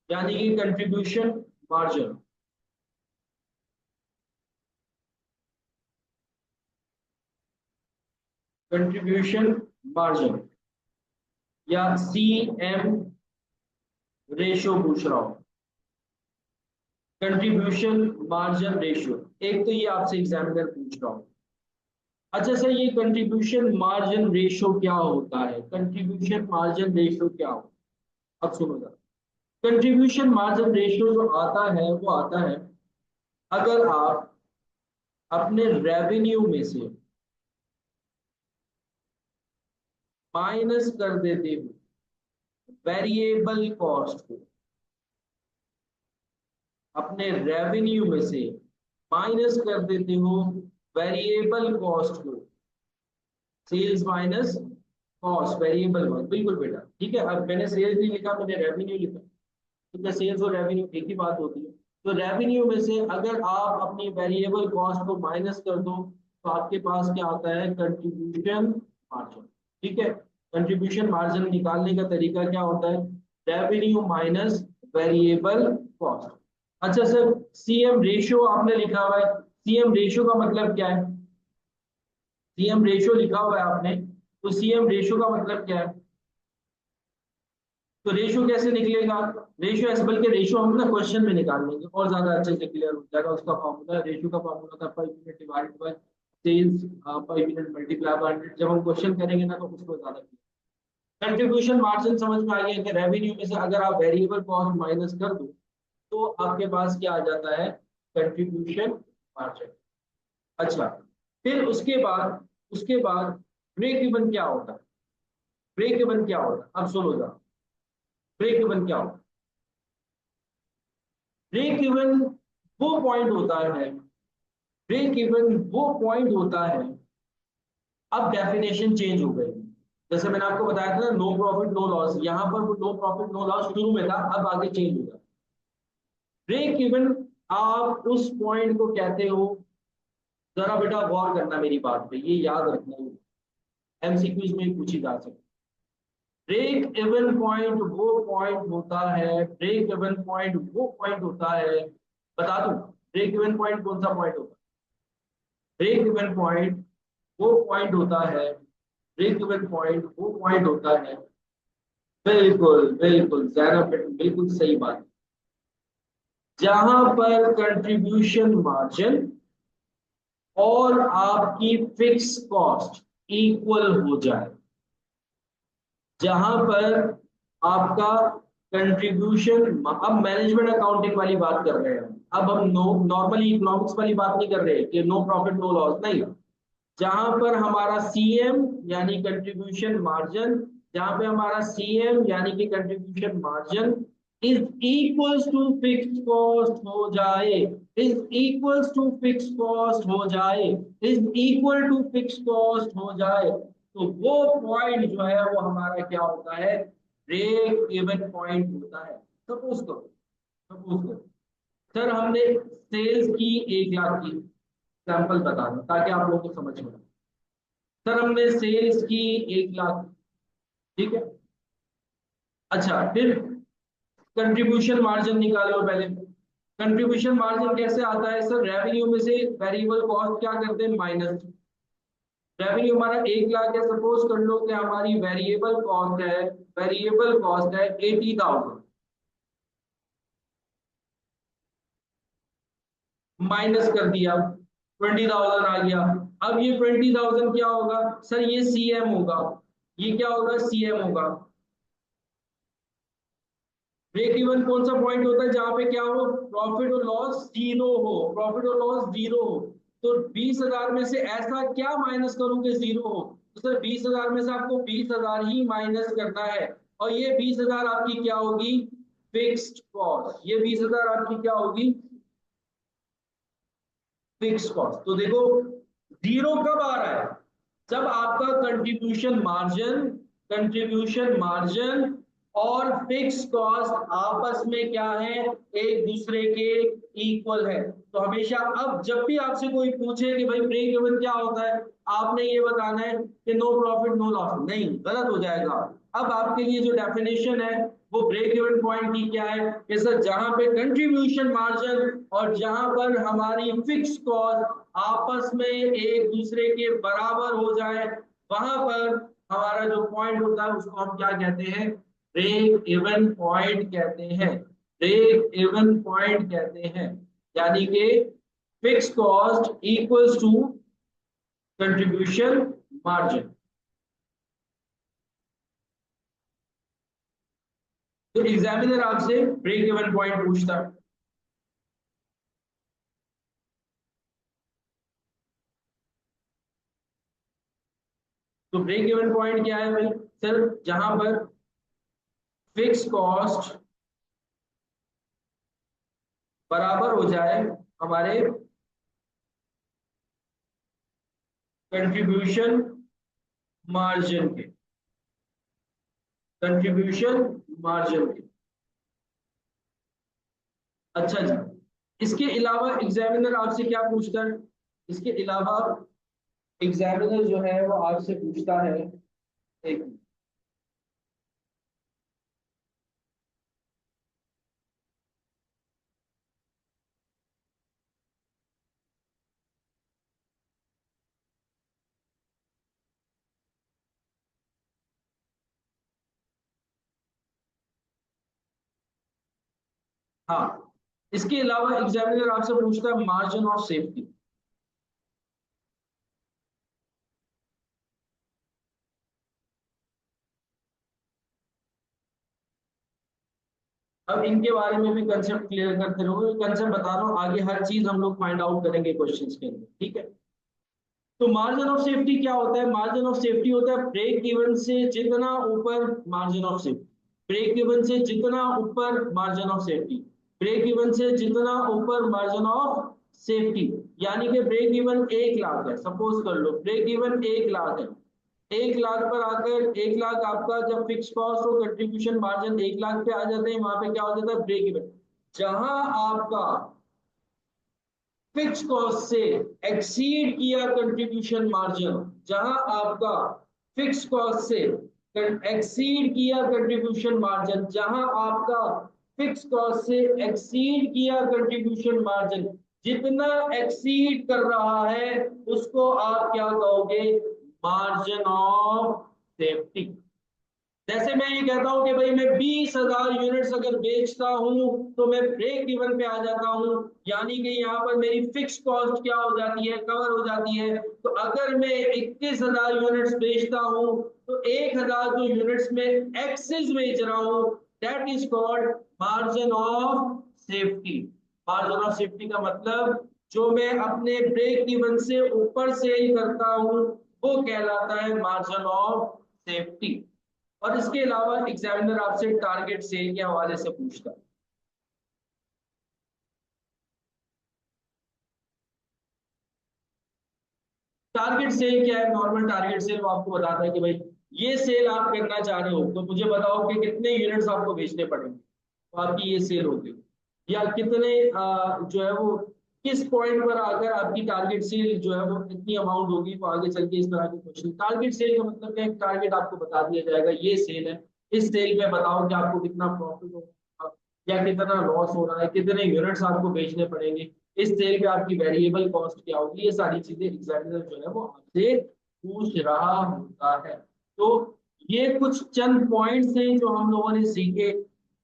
यानी कि कंट्रीब्यूशन मार्जिन। कंट्रीब्यूशन मार्जिन या सीएम रेशियो पूछ रहा हो, कंट्रीब्यूशन मार्जिन रेशियो, एक तो ये आपसे एग्जामिनर पूछ रहा हो। अच्छा सर, ये कंट्रीब्यूशन मार्जिन रेशियो क्या होता है? कंट्रीब्यूशन मार्जिन रेशियो क्या होता है? अब सुनो जरा। कंट्रीब्यूशन मार्जिन रेशियो जो आता है वो आता है अगर आप अपने रेवेन्यू में से माइनस कर देते हो वेरिएबल कॉस्ट को, अपने रेवेन्यू में से माइनस कर देते हो वेरिएबल कॉस्ट को, sales minus cost variable cost, बिल्कुल बेटा ठीक है। अब मैंने सेल्स नहीं लिखा, मैंने रेवेन्यू लिखा, ठीक है। सेल्स और रेवेन्यू एक ही बात होती है। तो रेवेन्यू में से अगर आप अपनी वेरिएबल कॉस्ट को माइनस कर दो तो आपके पास क्या आता है? कंट्रीब्यूशन मार्जिन, ठीक है। कंट्रीब्यूशन मार्जिन निकालने का तरीका क्या होता है? Revenue minus variable cost. अच्छा सर, सीएम रेशियो आपने लिखा हुआ है, सीएम रेशियो का मतलब क्या है? सीएम रेशियो लिखा हुआ है आपने, तो सीएम रेशियो का मतलब क्या है? तो रेशियो कैसे निकलेगा? रेशियो ऐसे, बल्कि रेशियो हम ना क्वेश्चन में निकाल लेंगे और ज्यादा अच्छे से क्लियर हो जाएगा। उसका फॉर्मूला, रेशियो का फॉर्मूला था per unit divided by sales per unit multiply by 100। जब हम क्वेश्चन करेंगे ना तो उसको ज्यादा कंट्रीब्यूशन मार्जिन समझ में आ गया कि रेवेन्यू में से अगर आप वेरिएबल कॉस्ट माइनस कर दो तो आपके पास क्या आ जाता है? Contribution margin. अच्छा, फिर उसके बाद ब्रेक इवन क्या होता है? ब्रेक इवन क्या होता है? अब सुनो जरा, ब्रेक इवन क्या होता है? ब्रेक इवन वो पॉइंट होता है, ब्रेक इवन वो पॉइंट होता है, अब डेफिनेशन चेंज हो गई। जैसे मैंने आपको बताया था ना, नो प्रॉफिट नो लॉस, यहाँ पर वो नो प्रॉफिट नो लॉस शुरू में था, अब आगे चेंज होगा। ब्रेक इवन आप उस पॉइंट को कहते हो, जरा बेटा गौर करना मेरी बात पे, ये याद रखना है, एमसीक्यूज में पूछी जा सकती। ब्रेक इवन पॉइंट वो पॉइंट होता है, ब्रेक इवन पॉइंट वो पॉइंट होता है, बता दूं ब्रेक इवन पॉइंट कौन सा पॉइंट होता है? ब्रेक इवन पॉइंट वो पॉइंट होता है, ब्रेक इवन पॉइंट वो पॉइंट होता है, बिल्कुल बिल्कुल जरा बिल्कुल सही बात, जहां पर कंट्रीब्यूशन मार्जिन और आपकी फिक्स कॉस्ट इक्वल हो जाए, जहां पर आपका कंट्रीब्यूशन, अब मैनेजमेंट अकाउंटिंग वाली बात कर रहे हैं, अब हम नॉर्मली इकोनॉमिक्स वाली बात नहीं कर रहे कि नो प्रॉफिट नो लॉस, नहीं। जहां पर हमारा सीएम यानी कंट्रीब्यूशन मार्जिन, जहां पे हमारा सीएम यानी कि contribution margin is equals to fixed cost हो जाए, is equals to fixed cost हो जाए, is equal to fixed cost हो जाए, तो वो पॉइंट जो है वो हमारा क्या होता है? ब्रेक इवन पॉइंट होता है। सपोज करो सर, हमने सेल्स की 1 लाख की, सैंपल बता दूं ताकि आप लोगों को समझ में आए। सर हमने सेल्स की 1 लाख, ठीक है। अच्छा, फिर कंट्रीब्यूशन मार्जिन निकालो पहले। कंट्रीब्यूशन मार्जिन कैसे आता है सर? रेवेन्यू में से वेरिएबल कॉस्ट क्या करते हैं? माइनस। रेवेन्यू हमारा 1 लाख है, सपोज कर लो कि हमारी वेरिएबल कॉस्ट है, वेरिएबल कॉस्ट है 80,000, माइनस कर दिया 20,000 आ गया। अब ये 20,000 क्या होगा सर? ये सीएम होगा, ये क्या होगा? सीएम होगा। ब्रेक इवन कौन सा पॉइंट होता है? जहां पे क्या हो? प्रॉफिट और लॉस जीरो हो, प्रॉफिट और लॉस जीरो हो। तो 20,000 में से ऐसा क्या माइनस करूं कि जीरो हो? तो सर 20,000 में से आपको 20,000 ही माइनस करना है, और ये 20,000 आपकी क्या होगी? Fixed cost. ये 20,000 आपकी क्या होगी? Fixed cost. तो देखो, जीरो कब आ रहा है? जब आपका कंट्रीब्यूशन मार्जिन और फिक्स कॉस्ट आपस में क्या है? एक दूसरे के इक्वल है। तो हमेशा अब जब भी आपसे कोई पूछे कि भाई ब्रेक इवन क्या होता है, आपने ये बताना है कि नो प्रॉफिट नो लॉस, नहीं, गलत हो जाएगा। अब आपके लिए जो डेफिनेशन है वो ब्रेक इवन पॉइंट की क्या है कि सर जहां पे कंट्रीब्यूशन मार्जिन और जहां पर हमारी फिक्स कॉस्ट आपस में एक दूसरे के बराबर हो जाए, वहां पर हमारा जो पॉइंट होता है उसको हम क्या कहते हैं, ब्रेक इवन पॉइंट कहते हैं। ब्रेक इवन पॉइंट कहते हैं, यानी कि fix cost equals to contribution margin. तो एग्जामिनर आपसे ब्रेक इवन पॉइंट पूछता है। तो ब्रेक इवन पॉइंट क्या है भाई, सर जहां पर फिक्स कॉस्ट बराबर हो जाए हमारे कंट्रीब्यूशन मार्जिन के, कंट्रीब्यूशन मार्जिन के। अच्छा जी, इसके अलावा एग्जामिनर आपसे क्या पूछता है, इसके अलावा एग्जामिनर जो है वो आपसे पूछता है, एक, हाँ, इसके अलावा एग्जामिनर आपसे पूछता है मार्जिन ऑफ सेफ्टी। अब इनके बारे में भी कंसेप्ट क्लियर करते रहोगे, कंसेप्ट बता रहा हूँ, आगे हर चीज हम लोग फाइंड आउट करेंगे क्वेश्चंस के अंदर, ठीक है। तो मार्जिन ऑफ सेफ्टी क्या होता है, मार्जिन ऑफ सेफ्टी होता है ब्रेक इवन से जितना ऊपर margin of safety, break even से जितना ऊपर margin of safety, break even से जितना ऊपर मार्जिन ऑफ सेफ्टी। यानी कि ब्रेक इवन 1 लाख है, सपोज कर लो ब्रेक इवन 1 लाख है, 1 लाख पर आकर 1 लाख आपका जब फिक्स कॉस्ट और कंट्रीब्यूशन मार्जिन 1 लाख पे आ जाते हैं, वहां पे क्या हो जाता है ब्रेक इवन। जहां आपका फिक्स कॉस्ट से एक्सीड किया कंट्रीब्यूशन मार्जिन, जहां आपका फिक्स कॉस्ट से एक्सीड किया कंट्रीब्यूशन मार्जिन, जहां आपका फिक्स कॉस्ट से एक्सीड किया कंट्रीब्यूशन मार्जिन, जितना एक्सीड कर रहा है उसको आप क्या कहोगे, मार्जिन ऑफ सेफ्टी। जैसे मैं ये कहता हूं कि भाई मैं 20,000 यूनिट्स अगर बेचता हूं तो मैं ब्रेक इवन पे आ जाता हूं, यानी कि यहाँ पर मेरी फिक्स कॉस्ट क्या हो जाती है, कवर हो जाती है। तो अगर मैं 21,000 यूनिट्स बेचता हूं तो 1,000 जो यूनिट्स में एक्सेस बेच रहा हूं, that is called margin of safety. Margin of safety का मतलब जो मैं अपने ब्रेक इवन से ऊपर सेल करता हूं वो कहलाता है मार्जिन ऑफ सेफ्टी। और इसके अलावा एग्जामिनर आपसे टारगेट सेल के हवाले से पूछता है। टारगेट सेल क्या है, नॉर्मल टारगेट सेल वो आपको बताता है कि भाई ये सेल आप करना चाह रहे हो तो मुझे बताओ कि कितने यूनिट्स आपको बेचने पड़ेंगे तो आपकी ये सेल होगी, या कितने जो है वो किस पॉइंट पर आकर आपकी टारगेट सेल जो है वो कितनी अमाउंट होगी, तो आगे चल के इस तरह के क्वेश्चन। टारगेट सेल का मतलब क्या है, टारगेट आपको बता दिया जाएगा ये सेल है, इस सेल में बताओ कि आपको कितना प्रॉफिट होगा या कितना लॉस हो रहा है, कितने यूनिट्स आपको बेचने पड़ेंगे, इस सेल पे आपकी वेरिएबल कॉस्ट क्या होगी, ये सारी चीजें एग्जामिनर जो है वो आपसे पूछ रहा होता है। तो ये कुछ चंद पॉइंट्स हैं जो हम लोगों ने सीखे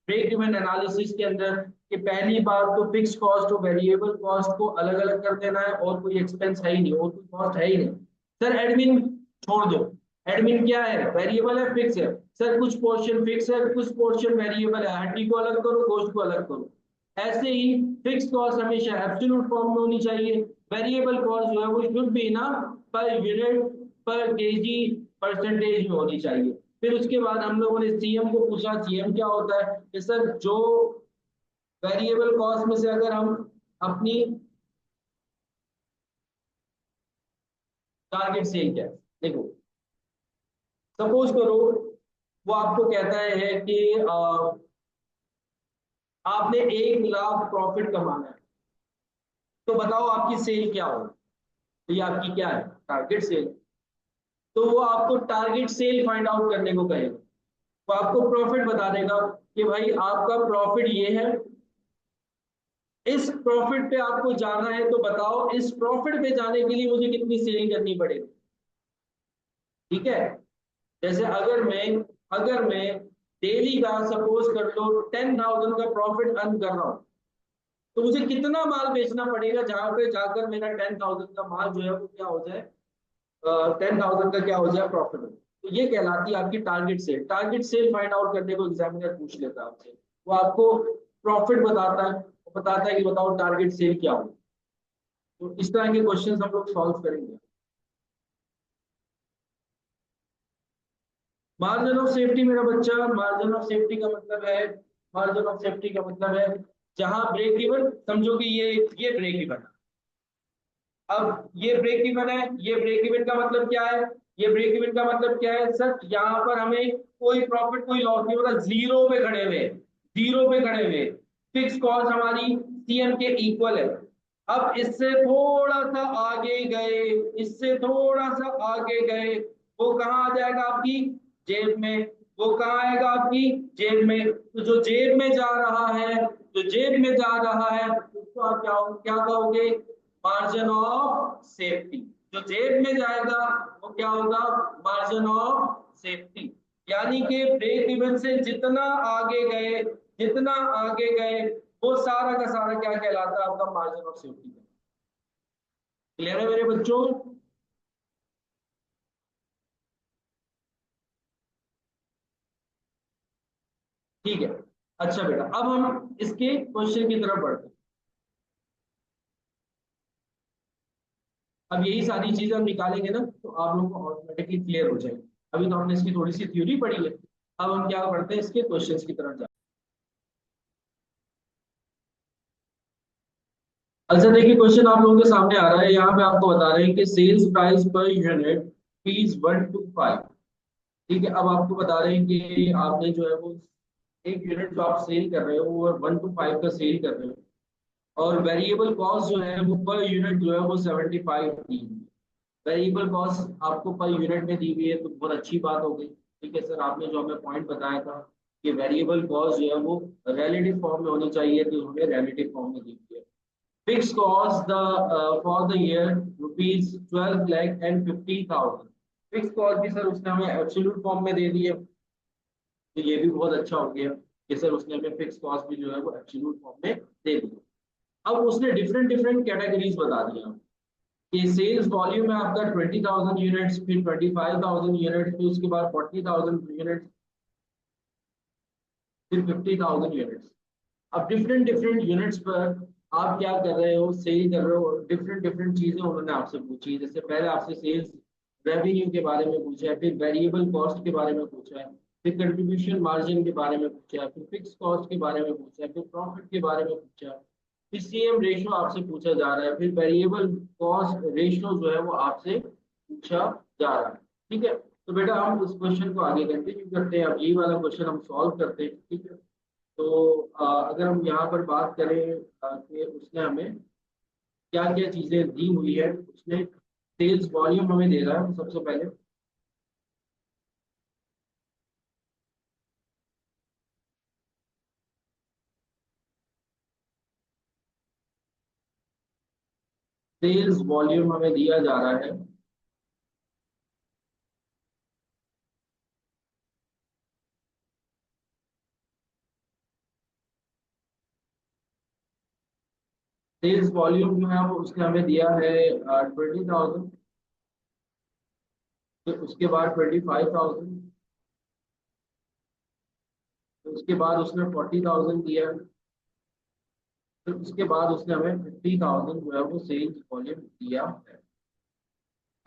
ब्रेक इवन एनालिसिस के अंदर, कि पहली बात तो फिक्स कॉस्ट और वेरिएबल कॉस्ट को अलग अलग कर देना है, और कोई एक्सपेंस है ही नहीं, और कोई कॉस्ट है ही नहीं। सर एडमिन छोड़ दो, एडमिन क्या है, वेरिएबल है फिक्स है, सर कुछ पोर्शन फिक्स है कुछ पोर्शन वेरिएबल है, हड्डी को अलग करो कॉस्ट को अलग करो। ऐसे ही फिक्स कॉस्ट हमेशा एब्सोल्यूट फॉर्म में होनी चाहिए, वेरिएबल कॉस्ट जो है वो शुड बी ना पर यूनिट पर केजी परसेंटेज में होनी चाहिए। फिर उसके बाद हम लोगों ने सीएम को पूछा, सीएम क्या होता है कि सर जो वेरिएबल कॉस्ट में से अगर हम अपनी टारगेट सेल क्या है, देखो सपोज करो वो आपको कहता है कि आपने 1 लाख प्रॉफिट कमाना है, तो बताओ आपकी सेल क्या हो, तो ये आपकी क्या है, टारगेट सेल। तो वो आपको टारगेट सेल फाइंड आउट करने को कहेगा, वो आपको प्रॉफिट बता देगा कि भाई आपका प्रॉफिट ये है, इस प्रॉफिट पे आपको जाना है, तो बताओ इस प्रॉफिट पे जाने के लिए मुझे कितनी सेल करनी पड़ेगी। ठीक है, जैसे अगर मैं डेली का सपोज कर लो 10,000 का प्रॉफिट अर्न कर रहा हूँ, तो मुझे कितना माल बेचना पड़ेगा जहां पे जाकर मेरा 10,000 का माल जो है वो क्या हो जाए, 10,000 का क्या हो जाए प्रॉफिट हो। तो ये कहलाती है आपकी target sale. Target sale find out करने को एग्जामिनर पूछ लेता है आपसे, वो आपको प्रॉफिट बताता है, वो बताता है कि बताओ टारगेट सेल क्या हो। तो इस तरह के क्वेश्चन हम लोग सॉल्व करेंगे। मार्जिन ऑफ सेफ्टी मेरा बच्चा, मार्जिन ऑफ सेफ्टी का मतलब है, मार्जिन ऑफ सेफ्टी का मतलब है जहां ब्रेक इवन, समझो कि ये ब्रेक इवन। अब ये ब्रेक इवन है, ये ब्रेक इवन का मतलब क्या है, ये ब्रेक इवन का मतलब क्या है सर, यहाँ पर हमें कोई प्रॉफिट कोई लॉस नहीं हो रहा, जीरो पे खड़े हुए, जीरो पे खड़े हुए, फिक्स कॉस्ट हमारी सीएम के इक्वल है। अब इससे थोड़ा सा आगे गए, इससे थोड़ा सा आगे गए, वो कहाँ आ जाएगा आपकी जेब में, वो कहाँ आएगा आपकी जेब में। तो जो जेब में जा रहा है, जो जेब में जा रहा है उसको आप क्या कहोगे, मार्जिन ऑफ सेफ्टी। जो जेब में जाएगा वो क्या होगा, मार्जिन ऑफ सेफ्टी। यानी कि ब्रेक इवन से जितना आगे गए, जितना आगे गए, वो सारा का सारा क्या कहलाता है आपका मार्जिन ऑफ सेफ्टी। क्लियर है मेरे बच्चों। ठीक है, अच्छा बेटा अब हम इसके क्वेश्चन की तरफ बढ़ते हैं। अब यही सारी चीजें हम निकालेंगे ना, तो आप लोगों को ऑटोमेटिकली क्लियर हो जाएगी। अभी तो हमने इसकी थोड़ी सी थ्योरी पढ़ी है, अब हम क्या करते हैं इसके क्वेश्चंस की तरफ जाते हैं। अच्छा देखिए, क्वेश्चन आप लोगों के सामने आ रहा है, यहाँ पे आपको बता रहे हैं कि sales price per unit please 1 to 5। ठीक है, अब आपको बता रहे हैं कि आपने जो है वो एक यूनिट जो आप सेल कर रहे हो वो 1 to 5 का सेल कर रहे हो, और वेरिएबल कॉस्ट जो है वो पर यूनिट जो है वो 75 दी हुई है। वेरिएबल कॉस्ट आपको पर यूनिट में दी हुई है, तो बहुत अच्छी बात हो गई। ठीक है सर, आपने जो हमें पॉइंट बताया था कि वेरिएबल कॉस्ट जो है वो रिलेटिव फॉर्म में होनी चाहिए, तो हमें रिलेटिव फॉर्म में दी हुई है। Fixed cost the for the year rupees 12 lakh and 50,000। Fix cost भी सर उसने हमें एब्सोल्यूट फॉर्म में दे दी है, तो ये भी बहुत अच्छा हो गया कि सर उसने हमें फिक्स कॉस्ट भी जो है वो एब्सोल्यूट फॉर्म में दे दी। अब उसने डिफरेंट डिफरेंट कैटेगरीज बता दिया कि सेल्स वॉल्यूम है आपका 20,000 यूनिट्स, फिर 25,000 यूनिट्स, फिर उसके बाद 40,000 यूनिट्स, फिर 50,000 यूनिट्स। अब डिफरेंट डिफरेंट यूनिट्स पर आप क्या कर रहे हो, सेल कर रहे हो, डिफरेंट डिफरेंट चीजें उन्होंने आपसे पूछी। जैसे पहले आपसे सेल्स रेवेन्यू के बारे में पूछा है, फिर वेरिएबल कॉस्ट के बारे में पूछा है, फिर कंट्रीब्यूशन मार्जिन के बारे में पूछा है, फिर फिक्स कॉस्ट के बारे में पूछा है, फिर प्रॉफिट के बारे में पूछा है, फिर सीएम रेशियो आपसे पूछा जा रहा है, फिर वेरिएबल कॉस्ट रेशियो जो है वो आपसे पूछा जा रहा है। ठीक है, तो बेटा हम इस क्वेश्चन को आगे कंटिन्यू करते हैं, अब यही वाला क्वेश्चन हम सॉल्व करते हैं। ठीक है, तो अगर हम यहाँ पर बात करें कि उसने हमें क्या क्या चीजें दी हुई है, उसने सेल्स वॉल्यूम हमें दे रहा है सबसे पहले। सेल्स वॉल्यूम हमें दिया जा रहा है, सेल्स वॉल्यूम जो है वो उसने हमें दिया है 20,000, फिर उसके बाद 25,000, फिर उसके बाद उसने 40,000 दिया, फिर उसके बाद उसने हमें 50,000 जो है वो सेल्स वॉल्यूम दिया है।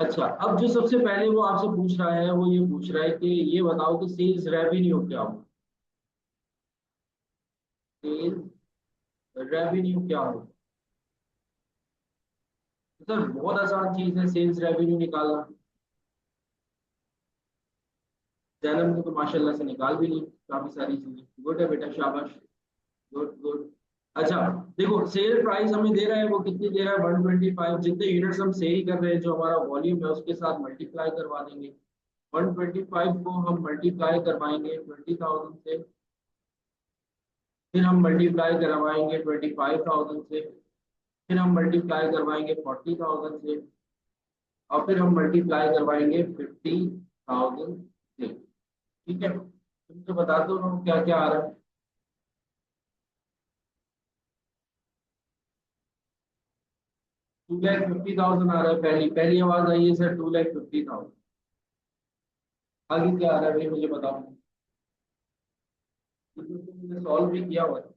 अच्छा, अब जो सबसे पहले वो आपसे पूछ रहा है वो ये पूछ रहा है कि ये बताओ कि सेल्स रेवेन्यू क्या हो, सेल्स रेवेन्यू क्या हो। सर बहुत आसान चीज है सेल्स रेवेन्यू निकालना, जैनब ने तो माशाल्लाह से निकाल भी ली काफी सारी चीजें। गुड है बेटा, शाबाश, गुड गुड। अच्छा, देखो सेल प्राइस हमें दे रहा है, वो कितनी दे रहा है 125। जितने यूनिट्स हम सेल कर रहे हैं जो हमारा वॉल्यूम है उसके साथ मल्टीप्लाई करवा देंगे। 125 को हम मल्टीप्लाई करवाएंगे 20,000 से, फिर हम मल्टीप्लाई करवाएंगे 25,000 से, फिर हम मल्टीप्लाई करवाएंगे 40,000 से, और फिर हम मल्टीप्लाई करवाएंगे 50,000 से। ठीक है, तुमसे बता दो ना क्या क्या आ रहा है। 2,50,000 आ रहा है, पहली पहली आवाज आई है सर 2,50,000। आगे क्या आ रहा है भाई मुझे बताओ, क्योंकि तुमने सॉल्व भी किया हुआ है।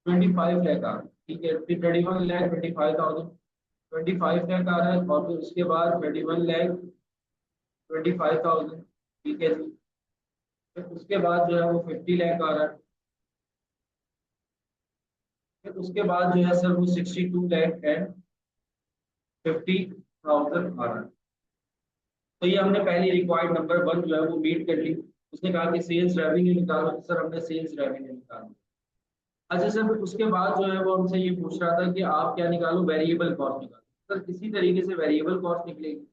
25 लाख आ रहा है, ठीक है, फिर 31,25,000, 25 लाख आ रहा है, और फिर उसके बाद 31,25,000। ठीक है जी, फिर उसके बाद जो है वो 50 लाख आ रहा है, फिर उसके बाद जो है सर वो 62,50,000 आ रहा है। तो ये हमने पहली रिक्वायर्ड नंबर 1 जो है वो मीट कर ली। उसने कहा कि सेल्स रेवेन्यू निकालो, तो सर हमने सेल्स रेवेन्यू निकाला। अच्छा सर, फिर उसके बाद जो है वो हमसे ये पूछ रहा था कि आप क्या निकालो, वेरिएबल कॉस्ट निकालो। सर किसी तरीके से वेरिएबल कॉस्ट निकलेगी।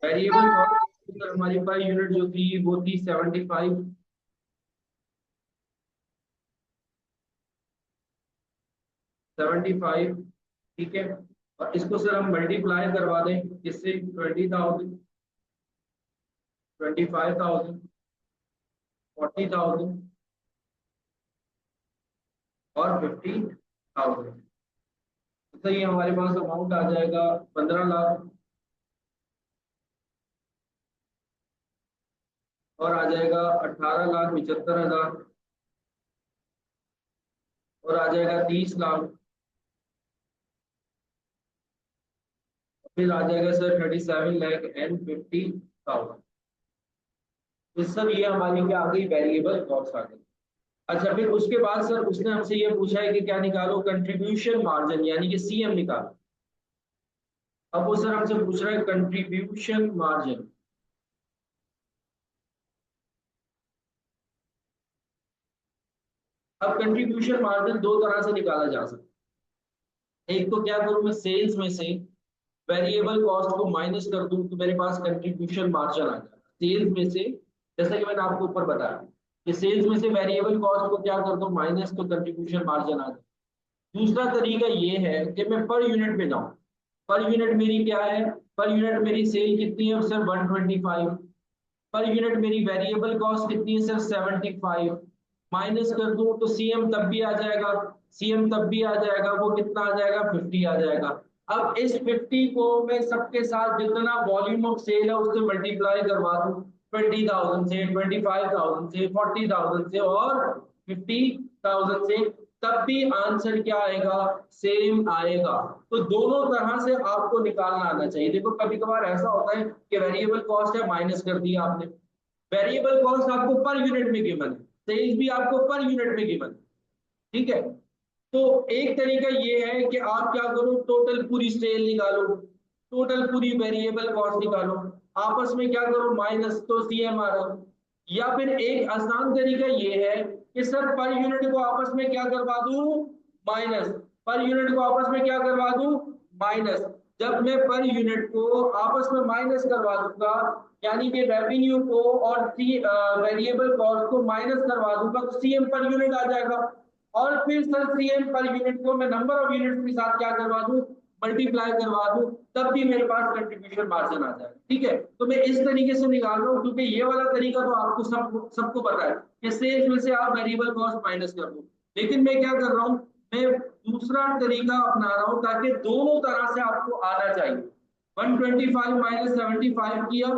वेरिएबल कॉस्ट सर हमारी पर यूनिट जो थी वो थी 75, 75। ठीक है, और इसको सर हम मल्टीप्लाई करवा दें किससे, 20,000, 25,000, 40,000 और 50,000। तो ये हमारे पास अमाउंट आ जाएगा 15 लाख, और आ जाएगा 18,75,000, और आ जाएगा 30 लाख, फिर आ जाएगा सर 37,50,000। तो सब ये हमारी क्या आ गई, वेरिएबल कॉस्ट आ गई। अच्छा, फिर उसके बाद सर उसने हमसे ये पूछा है कि क्या निकालो, कंट्रीब्यूशन मार्जिन यानी कि सीएम निकालो। अब वो सर हमसे पूछ रहा है कंट्रीब्यूशन मार्जिन। अब कंट्रीब्यूशन मार्जिन दो तरह से निकाला जा सकता है। एक तो क्या करूं, मैं सेल्स में से वेरिएबल कॉस्ट को माइनस कर दूं तो मेरे पास कंट्रीब्यूशन मार्जिन आ जाएगा सेल्स में से। जैसा कि मैंने आपको ऊपर बताया कि सेल्स में से वेरिएबल कॉस्ट को क्या कर दो माइनस, तो कंट्रीब्यूशन मार्जिन आ जाए। दूसरा तरीका ये है कि मैं पर यूनिट पे जाऊं। पर यूनिट मेरी क्या है, पर यूनिट मेरी सेल कितनी है सर 125, पर यूनिट मेरी वेरिएबल कॉस्ट कितनी है सर 75, माइनस कर दूं तो सीएम तब भी आ जाएगा, सीएम तब भी आ जाएगा, वो कितना आ जाएगा 50 आ जाएगा। अब इस 50 को मैं सबके साथ जितना वॉल्यूम ऑफ सेल है उससे मल्टीप्लाई करवा दूं, 20,000 से, 25,000 से, 40,000 से और 50,000 से, तब भी आंसर क्या आएगा, सेम आएगा। तो दोनों तरह से आपको निकालना आना चाहिए। देखो कभी कभार ऐसा होता है कि वेरिएबल कॉस्ट है माइनस कर दिया आपने, वेरिएबल कॉस्ट आपको पर यूनिट में गिवन है, सेल्स भी आपको पर यूनिट में गिवन है। ठीक है, तो एक तरीका ये है कि आप क्या करो, टोटल पूरी सेल निकालो, टोटल पूरी वेरिएबल कॉस्ट निकालो, आपस में क्या करो माइनस, तो सीएम आ रहा है। या फिर एक आसान तरीका ये है कि सर पर यूनिट को आपस में क्या करवा दूं, माइनस, पर यूनिट को आपस में क्या करवा दूं, माइनस। जब मैं पर यूनिट को आपस में माइनस करवा दूंगा, यानी कि रेवेन्यू को और वेरिएबल कॉस्ट को माइनस करवा दूंगा, तो सीएम पर यूनिट आ जाएगा। और फिर सर सीएम पर यूनिट को मैं नंबर ऑफ यूनिट्स के साथ क्या करवा दूं, मल्टीप्लाई करवा दूं, तब भी मेरे पास कंट्रीब्यूशन मार्जिन आ जाएगा। ठीक है, तो मैं इस तरीके से निकाल रहा हूं क्योंकि ये वाला तरीका तो आपको सबको पता है कि सेल्स में से आप वेरिएबल कॉस्ट माइनस कर दो। लेकिन मैं क्या कर रहा हूं, मैं दूसरा तरीका अपना रहा हूं ताकि दोनों तरह से आपको आना चाहिए। 125 माइनस 75 किया,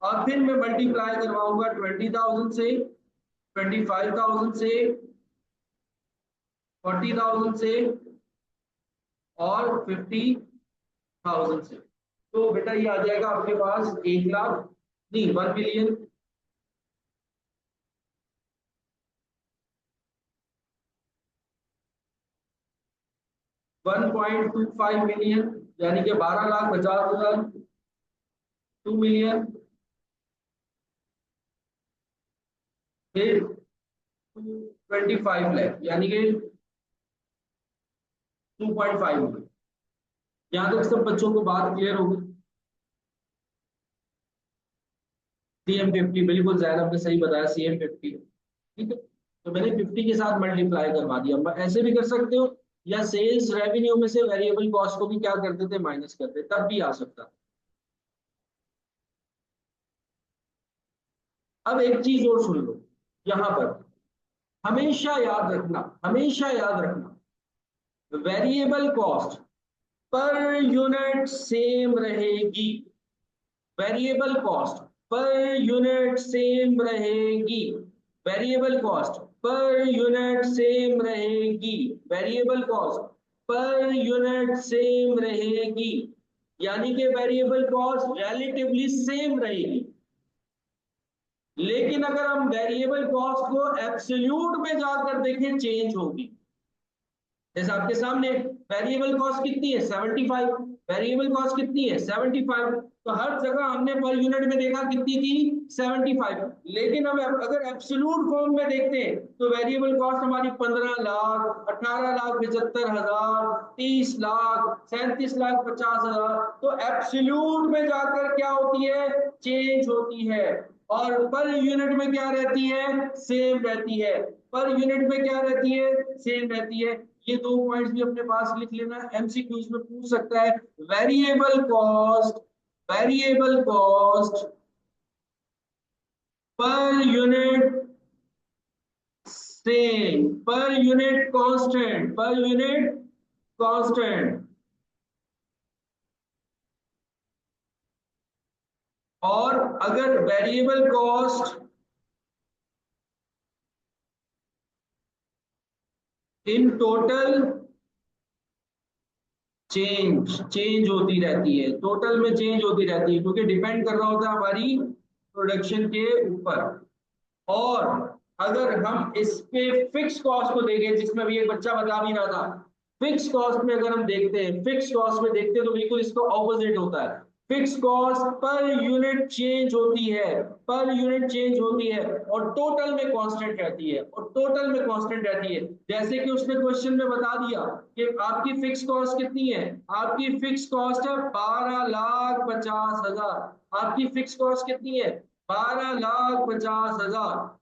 और फिर मैं मल्टीप्लाई करवाऊंगा 20,000 से, 25,000 से, 40,000 से, और 50,000 से। तो बेटा ये आ जाएगा आपके पास 1 लाख, नहीं 1 मिलियन, 1.25 मिलियन, यानी कि 12,50,000, 2 मिलियन, फिर 25 लाख, यानी कि 2.5 मिलियन। यहाँ तक सब बच्चों को बात क्लियर होगी? CM50, बिल्कुल जैन आपने सही बताया, CM50। ठीक है, तो मैंने 50 के साथ मल्टीप्लाई करवा दिया। ऐसे भी कर सकते हो, या सेल्स रेवेन्यू में से वेरिएबल कॉस्ट को भी क्या करते थे, माइनस करते, तब भी आ सकता। अब एक चीज और सुन लो, यहाँ पर हमेशा याद रखना, हमेशा याद रखना, variable cost per unit same रहेगी। Variable cost per unit same रहेगी। Variable cost per unit same रहेगी। Variable cost per unit same रहेगी, यानी कि वेरिएबल कॉस्ट रिलेटिवली सेम रहेगी। लेकिन अगर हम वेरिएबल कॉस्ट को एब्सोल्यूट में जाकर देखें, चेंज होगी। जैसे आपके सामने वेरिएबल कॉस्ट कितनी है, 75। वेरिएबल कॉस्ट कितनी है, 75। तो हर जगह हमने पर यूनिट में देखा कितनी थी, 75। लेकिन हम अगर एब्सोल्यूट फॉर्म में देखते हैं तो वेरिएबल कॉस्ट हमारी 15 लाख, 18,75,000, 30 लाख, 37,50,000। तो एब्सोल्यूट में जाकर क्या होती है, चेंज होती है। और पर यूनिट में क्या रहती है, सेम रहती है। पर यूनिट में क्या रहती है, सेम रहती है। ये दो पॉइंट्स भी अपने पास लिख लेना, एमसीक्यूज में पूछ सकता है। Variable cost, variable cost per unit same, per unit constant, per unit constant. और अगर variable cost in total change होती रहती है, टोटल में चेंज होती रहती है, क्योंकि डिपेंड कर रहा होता है हमारी प्रोडक्शन के ऊपर। और अगर हम इस पे फिक्स कॉस्ट को देखें, जिसमें भी एक बच्चा बता भी रहा था, फिक्स कॉस्ट में अगर हम देखते हैं, फिक्स कॉस्ट में देखते हैं तो बिल्कुल इसको ऑपोजिट होता है। Fix cost per unit change होती है, पर यूनिट चेंज होती है, और टोटल में कांस्टेंट रहती है, और टोटल में कांस्टेंट रहती है। जैसे कि उसने क्वेश्चन में बता दिया कि आपकी फिक्स कॉस्ट कितनी है, आपकी फिक्स कॉस्ट है 12,50,000। आपकी फिक्स कॉस्ट कितनी है, 12,50,000।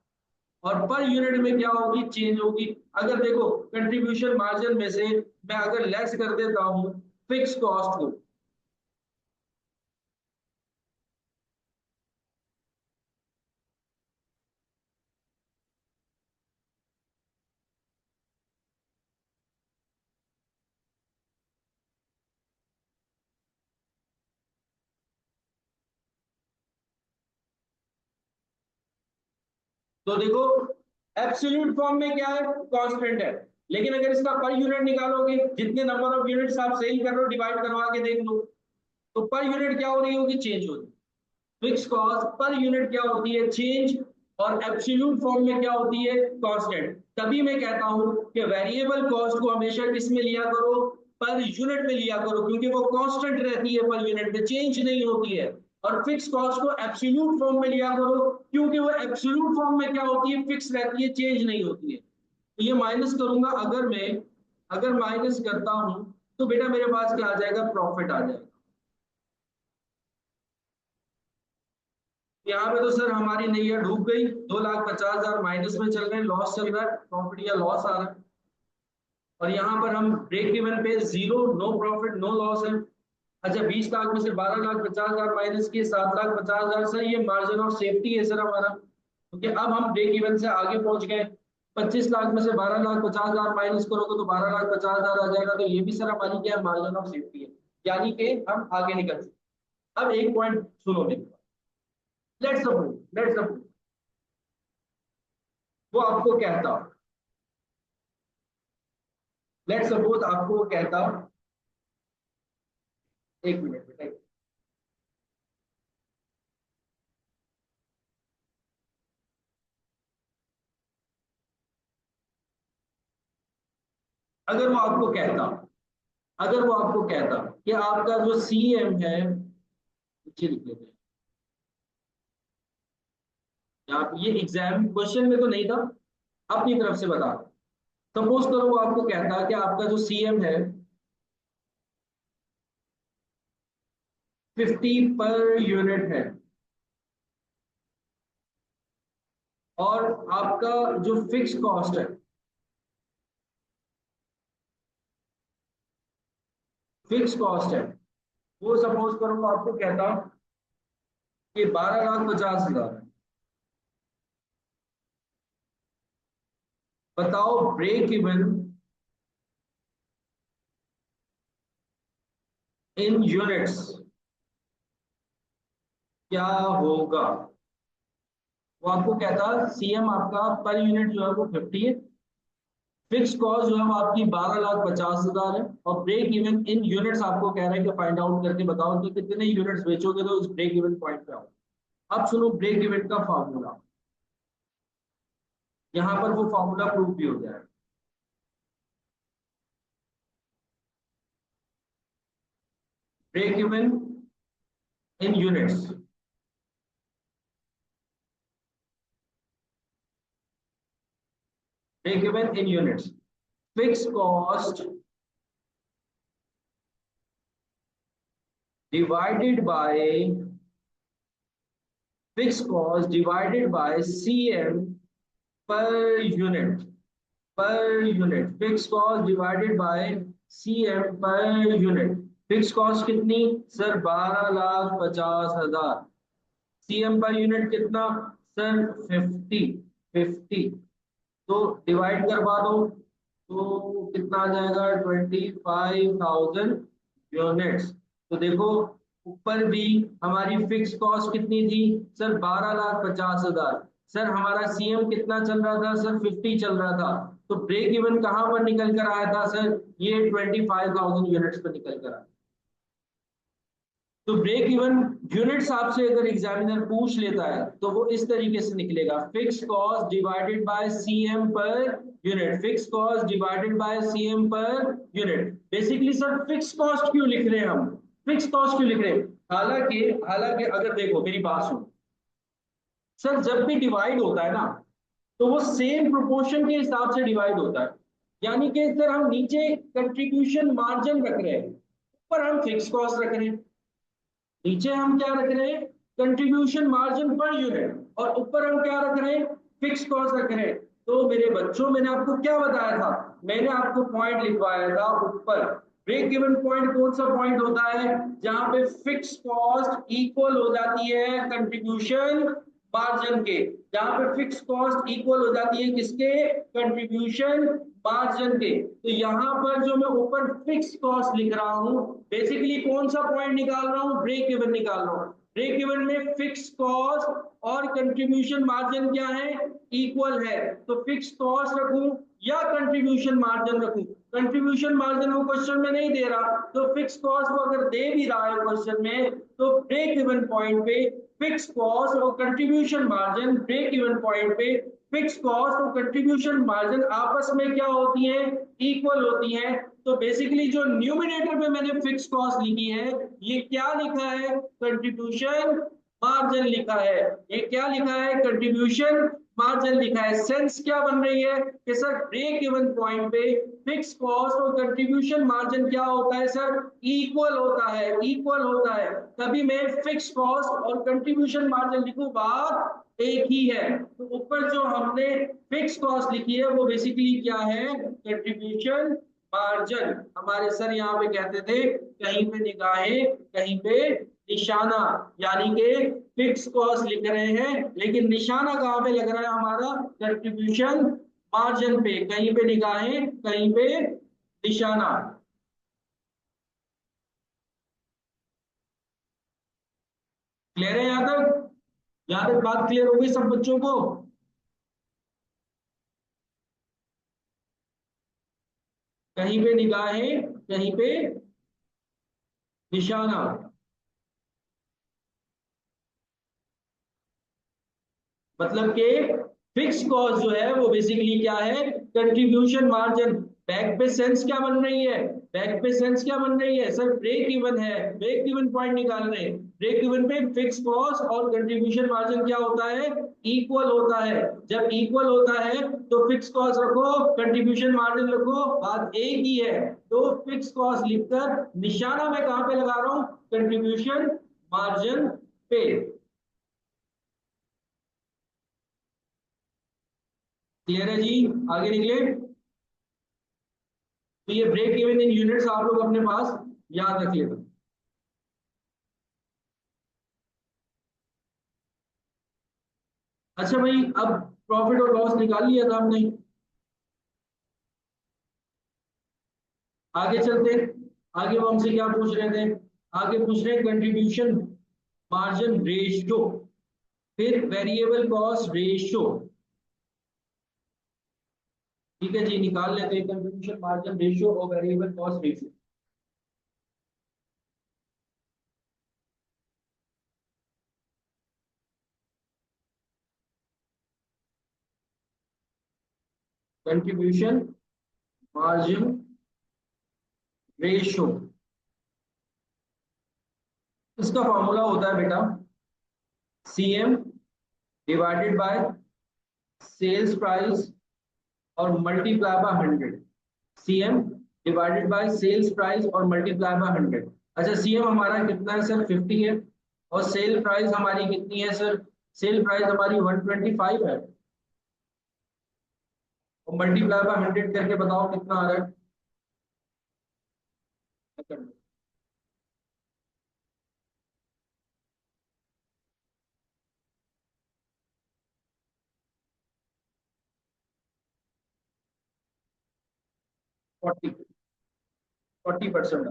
और पर यूनिट में क्या होगी, चेंज होगी। अगर देखो कंट्रीब्यूशन मार्जिन में से मैं अगर लेस कर देता हूं फिक्स कॉस्ट को, तो देखो एब्सोल्यूट फॉर्म में क्या है, कांस्टेंट है। लेकिन अगर इसका पर यूनिट निकालोगे, जितने नंबर ऑफ यूनिट्स आप सेल कर रहे हो डिवाइड करवा के देख लो, तो पर यूनिट क्या हो रही होगी, चेंज हो रही। फिक्स कॉस्ट पर यूनिट क्या होती है, चेंज। और एब्सोल्यूट फॉर्म में क्या होती है, कांस्टेंट। तभी मैं कहता हूं कि वेरिएबल कॉस्ट को हमेशा किस में लिया करो, पर यूनिट में लिया करो, क्योंकि वो कांस्टेंट रहती है, पर यूनिट में चेंज नहीं होती है। और फिक्स कॉस्ट को एब्सोल्यूट फॉर्म में लिया करो, क्योंकि वो एब्सोल्यूट फॉर्म में क्या होती है, फिक्स रहती है, चेंज नहीं होती है। तो ये माइनस करूंगा, अगर मैं अगर माइनस करता हूं तो बेटा मेरे पास क्या आ जाएगा, प्रॉफिट आ जाएगा। यहाँ पे तो सर हमारी नैया डूब गई, 2,50,000 माइनस में चल रहे हैं, लॉस चल रहा है, प्रॉफिट या लॉस आ रहा है। और यहाँ पर हम ब्रेक इवन पे zero, no profit no loss है। अच्छा, 20 लाख में से 12,50,000 माइनस किए, 7,50,000 सर, ये मार्जिन ऑफ सेफ्टी है सर हमारा, क्योंकि अब हम ब्रेक इवन से आगे पहुंच गए। 25 लाख में से 12,50,000 माइनस करोगे तो 12,50,000 आ जाएगा, तो ये भी सर हमारी क्या है, मार्जिन ऑफ सेफ्टी है, यानी कि हम आगे निकल सकते। अब एक पॉइंट सुनो मेरे, लेट्स सपोज वो आपको कहता, लेट्स सपोज आपको वो कहता एक मिनट बेटा। अगर वो आपको कहता अगर वो आपको कहता कि आपका जो सीएम है, नीचे लिख लेते हैं। यहाँ पे ये एग्जाम क्वेश्चन में तो नहीं था, अपनी तरफ से बता। सपोज करो वो आपको कहता कि आपका जो सीएम है 50 पर यूनिट है, और आपका जो फिक्स कॉस्ट है, वो सपोज करो वो आपको कहता कि 12,50,000 है। बताओ ब्रेक इवन इन यूनिट्स क्या होगा। वो आपको कहता सीएम आपका पर यूनिट जो है वो 50 है, फिक्स कॉस्ट जो है वो आपकी 12,50,000 है, और ब्रेक इवन इन यूनिट्स आपको कह रहा है कि फाइंड आउट करके बताओ कि कितने यूनिट्स बेचोगे तो उस ब्रेक इवन पॉइंट पे आओ। अब सुनो ब्रेक इवन का फॉर्मूला, यहाँ पर वो फॉर्मूला प्रूफ भी हो जाएगा। Break even in units, break even in units, fix cost divided by fixed cost divided by CM per unit, fixed cost divided by CM per unit। Fix cost कितनी sir? 12,50,000। CM per unit कितना sir? 50। तो divide करवा दो तो कितना आ जाएगा? 25,000 units. तो देखो ऊपर भी हमारी फिक्स कॉस्ट कितनी थी सर? 12,50,000। सर हमारा सीएम कितना चल रहा था सर? 50 चल रहा था। तो ब्रेक इवन कहां पर निकल कर आया था सर? ये 25,000 यूनिट्स पर निकल कर आया। तो ब्रेक इवन यूनिट्स आपसे अगर एग्जामिनर पूछ लेता है तो वो इस तरीके से निकलेगा, fix cost divided by CM per unit, fix cost divided by CM per unit. Basically sir fix cost क्यों लिख रहे हैं हम? फिक्स कॉस्ट क्यों लिख रहे हैं? हालांकि हालांकि अगर देखो मेरी बात सुनो सर, जब भी डिवाइड होता है ना तो वो सेम प्रोपोर्शन के हिसाब से डिवाइड होता है। यानी कि सर हम नीचे कंट्रीब्यूशन मार्जिन रख रहे हैं, ऊपर हम फिक्स कॉस्ट रख रहे हैं। नीचे हम क्या रख रहे हैं? कंट्रीब्यूशन मार्जिन पर यूनिट, और ऊपर हम क्या रख रहे हैं? फिक्स कॉस्ट रख रहे हैं। तो मेरे बच्चों मैंने आपको क्या बताया था? मैंने आपको पॉइंट लिखवाया था ऊपर। ब्रेक गिवन पॉइंट कौन सा पॉइंट होता है? जहां पे फिक्स कॉस्ट इक्वल हो जाती है कंट्रीब्यूशन मार्जिन के, जहां पे फिक्स कॉस्ट इक्वल हो जाती है किसके? कंट्रीब्यूशन मार्जिन के। तो यहाँ पर जो मैं ऊपर फिक्स कॉस्ट लिख रहा हूँ, बेसिकली कौन सा पॉइंट निकाल रहा हूँ? ब्रेक इवन निकाल रहा हूँ। ब्रेक इवन में फिक्स कॉस्ट और कंट्रीब्यूशन मार्जिन क्या है? इक्वल है। तो फिक्स कॉस्ट रखूं या कंट्रीब्यूशन मार्जिन रखूं? कंट्रीब्यूशन मार्जिन वो क्वेश्चन में नहीं दे रहा, तो फिक्स कॉस्ट वो अगर दे भी रहा है क्वेश्चन में तो ब्रेक इवन पॉइंट पे फिक्स कॉस्ट और contribution margin, break even point पे फिक्स कॉस्ट और कंट्रीब्यूशन मार्जिन आपस में क्या होती है? इक्वल होती है। तो बेसिकली जो न्यूमिनेटर पे मैंने फिक्स कॉस्ट लिखी है, ये क्या लिखा है? कंट्रीब्यूशन मार्जिन लिखा है। ये क्या लिखा है? कंट्रीब्यूशन मार्जिन लिखा है। सेंस क्या बन रही है कि सर ब्रेक इवन पॉइंट पे फिक्स कॉस्ट और कंट्रीब्यूशन मार्जिन क्या होता है सर? इक्वल होता है, इक्वल होता है। तभी मैं फिक्स कॉस्ट और कंट्रीब्यूशन मार्जिन लिखूं, बात एक ही है। तो ऊपर जो हमने फिक्स कॉस्ट लिखी है वो बेसिकली क्या है? Contribution margin. हमारे सर यहाँ पे कहते थे कहीं पे निगाहें कहीं पे निशाना, यानी कि फिक्स कॉस्ट लिख रहे हैं लेकिन निशाना कहाँ पे लग रहा है हमारा? कंट्रीब्यूशन मार्जिन पे। कहीं पे निगाहें कहीं पे निशाना। क्लियर है यहाँ तक? यहाँ तक बात क्लियर हो गई सब बच्चों को? कहीं पे निगाहें कहीं पे निशाना। मतलब कि फिक्स कॉस्ट जो है वो बेसिकली क्या है, कंट्रीब्यूशन मार्जिन। बैक पे सेंस क्या बन रही है, बैक पे सेंस क्या बन रही है सर, ब्रेक इवन है, ब्रेक इवन पॉइंट निकाल रहे हैं। ब्रेक इवन पे फिक्स कॉस्ट और कंट्रीब्यूशन मार्जिन क्या होता है, इक्वल होता है। जब इक्वल होता है तो फिक्स कॉस्ट रखो, कंट्रीब्यूशन मार्जिन रखो, बात एक ही है। तो फिक्स कॉस्ट लिखकर निशाना मैं कहां पे लगा रहा हूं, कंट्रीब्यूशन मार्जिन पे। क्लियर है जी, आगे निकले। तो ये ब्रेक इवन इन यूनिट्स आप लोग अपने पास याद रखिएगा। अच्छा भाई, अब प्रॉफिट और लॉस निकाल लिया था हमने, आगे चलते। आगे वो हमसे क्या पूछ रहे थे, आगे पूछ रहे हैं कंट्रीब्यूशन मार्जिन रेशियो, फिर वेरिएबल कॉस्ट रेशियो। ठीक है जी, निकाल लेते हैं कंट्रीब्यूशन मार्जिन रेशियो और variable cost ratio. Contribution margin ratio, इसका फॉर्मूला होता है बेटा CM divided by sales price और multiply by 100। CM divided by sales price और मल्टीप्लाई बाय 100। अच्छा, सीएम हमारा कितना है सर, 50 है। और सेल प्राइस हमारी कितनी है सर, सेल प्राइस हमारी 125 है। और मल्टीप्लाई बाय 100 करके बताओ कितना आ रहा है। 40%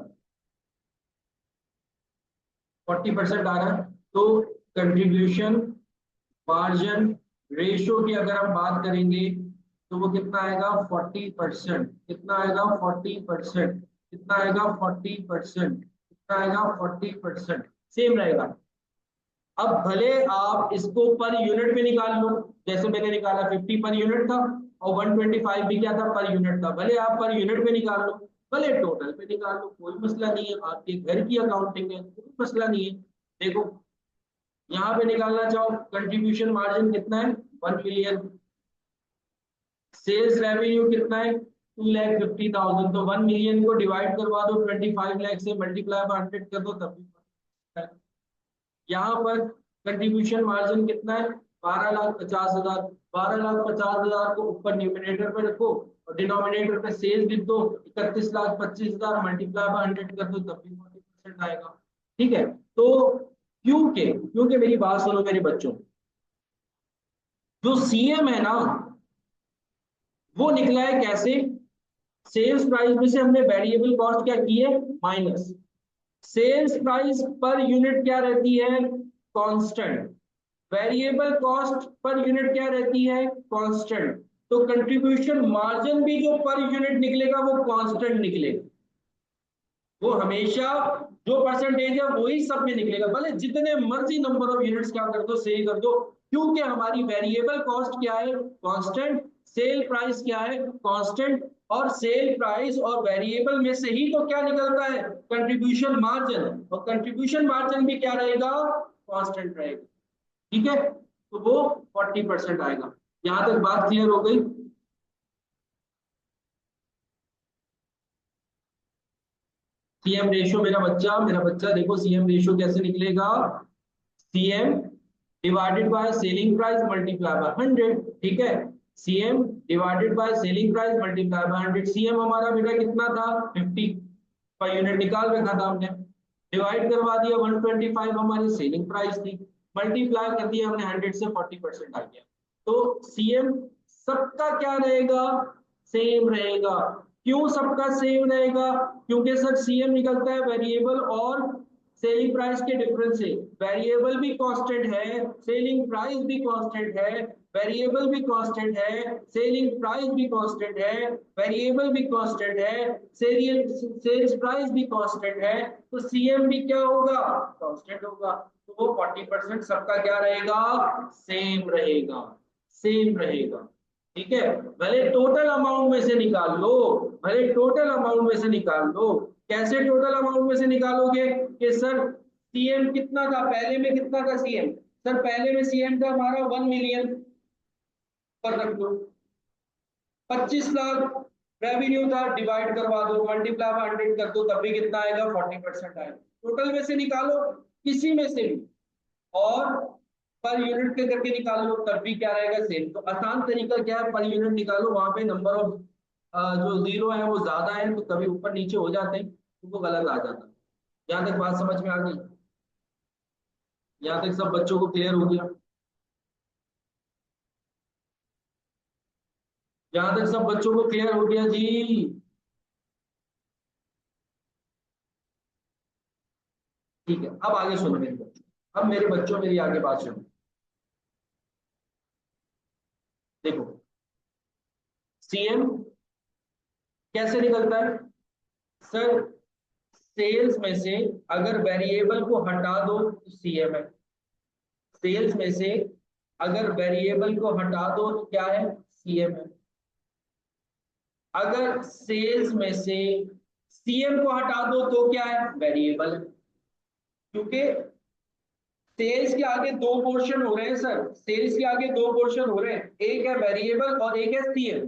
40% आ रहा है। तो कंट्रीब्यूशन मार्जिन रेशियो की अगर हम बात करेंगे तो वो कितना आएगा, 40%। कितना आएगा, 40%। कितना आएगा, 40%। कितना आएगा, 40%। सेम रहेगा। अब भले आप इसको पर यूनिट में निकाल लो, जैसे मैंने निकाला 50 पर यूनिट था, और 125 भी क्या था, पर यूनिट था। भले आप पर यूनिट में निकाल लो, भले टोटल पे निकाल लो, कोई मसला नहीं है, आपके घर की अकाउंटिंग है, कोई मसला नहीं है। देखो, यहाँ पे निकालना चाहो कंट्रीब्यूशन मार्जिन कितना है, 1 मिलियन। सेल्स रेवेन्यू कितना है, 2,50,000। तो 1 मिलियन को डिवाइड करवा दो 25 लाख से, मल्टीप्लाई बाय 100 कर दो, तब भी। यहाँ पर कंट्रीब्यूशन मार्जिन कितना है, 12,50,000। 12,50,000 को ऊपर न्यूमिनेटर पे रखो और डिनोमिनेटर पे सेल्स लिख दो, 31,25,000 मल्टीप्लाई बाय 100 कर दो, तब भी 40% आएगा। ठीक है। तो क्योंकि क्योंकि मेरी बात सुनो मेरे बच्चों, जो सीएम है ना, वो निकला है कैसे, सेल्स प्राइस में से हमने वेरिएबल कॉस्ट क्या की है, minus. Sales price per unit क्या रहती है, constant. Variable cost per unit क्या रहती है, कांस्टेंट। तो कंट्रीब्यूशन मार्जिन भी जो पर यूनिट निकलेगा वो कांस्टेंट निकलेगा। वो हमेशा जो परसेंटेज है वही सब में निकलेगा, भले जितने मर्जी नंबर ऑफ यूनिट्स क्या कर दो, सेल कर दो। क्योंकि हमारी वेरिएबल कॉस्ट क्या है, कांस्टेंट। सेल प्राइस क्या है, कांस्टेंट। और सेल प्राइस और वेरिएबल में से ही तो क्या निकलता है, कंट्रीब्यूशन मार्जिन। और कंट्रीब्यूशन मार्जिन भी क्या रहेगा, कांस्टेंट रहेगा। ठीक है। तो वो 40% आएगा। यहां तक बात क्लियर हो गई। सीएम रेशियो, मेरा बच्चा देखो, सीएम रेशियो कैसे निकलेगा, CM divided by selling price multiply by 100। ठीक है, CM divided by selling price multiply by 100। CM हमारा बेटा कितना था, 50 पर यूनिट निकाल रखा था हमने, डिवाइड करवा दिया 125 हमारी सेलिंग प्राइस थी, मल्टीप्लाई कर दिया हमने 100 से, 40% आ गया। तो सीएम सबका क्या रहेगा, सेम रहेगा। क्यों सबका सेम रहेगा, क्योंकि सर सीएम निकलता है वेरिएबल और सेलिंग प्राइस के डिफरेंस से। वेरिएबल भी कांस्टेंट है, सेलिंग प्राइस भी कांस्टेंट है। वेरिएबल भी कांस्टेंट है, सेलिंग प्राइस भी कांस्टेंट है। वेरिएबल भी कांस्टेंट है, सेल्स प्राइस भी कांस्टेंट है। तो सीएम भी क्या होगा, कांस्टेंट होगा। तो वो 40% सबका क्या रहेगा, सेम रहेगा, सेम रहेगा। ठीक है, भले टोटल अमाउंट में से निकाल लो, भले टोटल अमाउंट में से निकाल लो। कैसे टोटल अमाउंट में से निकालोगे कि सर सीएम कितना था, पहले में कितना था सीएम, सर पहले में सीएम था हमारा 1 मिलियन पर रख दो, 25 लाख रेवेन्यू था, डिवाइड करवा दो, मल्टीप्लाई बाय 100 कर दो, तब भी कितना आएगा, 40% आएगा। टोटल में से निकालो किसी में से भी, और पर यूनिट के करके निकाल लो, तब भी क्या रहेगा, सेम। तो आसान तरीका क्या है, पर यूनिट निकालो, वहां पे नंबर ऑफ जो जीरो है वो ज्यादा है, तो कभी ऊपर नीचे हो जाते हैं, तो वो गलत आ जाता है। यहाँ तक बात समझ में आ गई, यहाँ तक सब बच्चों को क्लियर हो गया, यहाँ तक सब बच्चों को क्लियर हो गया जी। ठीक है, अब आगे सुनो मेरे बच्चों, अब मेरे बच्चों मेरी आगे बात सुनो। देखो, सीएम कैसे निकलता है सर, सेल्स में से अगर वेरिएबल को हटा दो तो सीएम है, सेल्स में से अगर वेरिएबल को हटा दो तो क्या है, सीएम है। अगर सेल्स में से सीएम को हटा दो तो क्या है, वेरिएबल है। क्योंकि सेल्स के आगे दो पोर्शन हो रहे हैं सर, सेल्स के आगे दो पोर्शन हो रहे हैं, एक है वेरिएबल और एक है सीएम।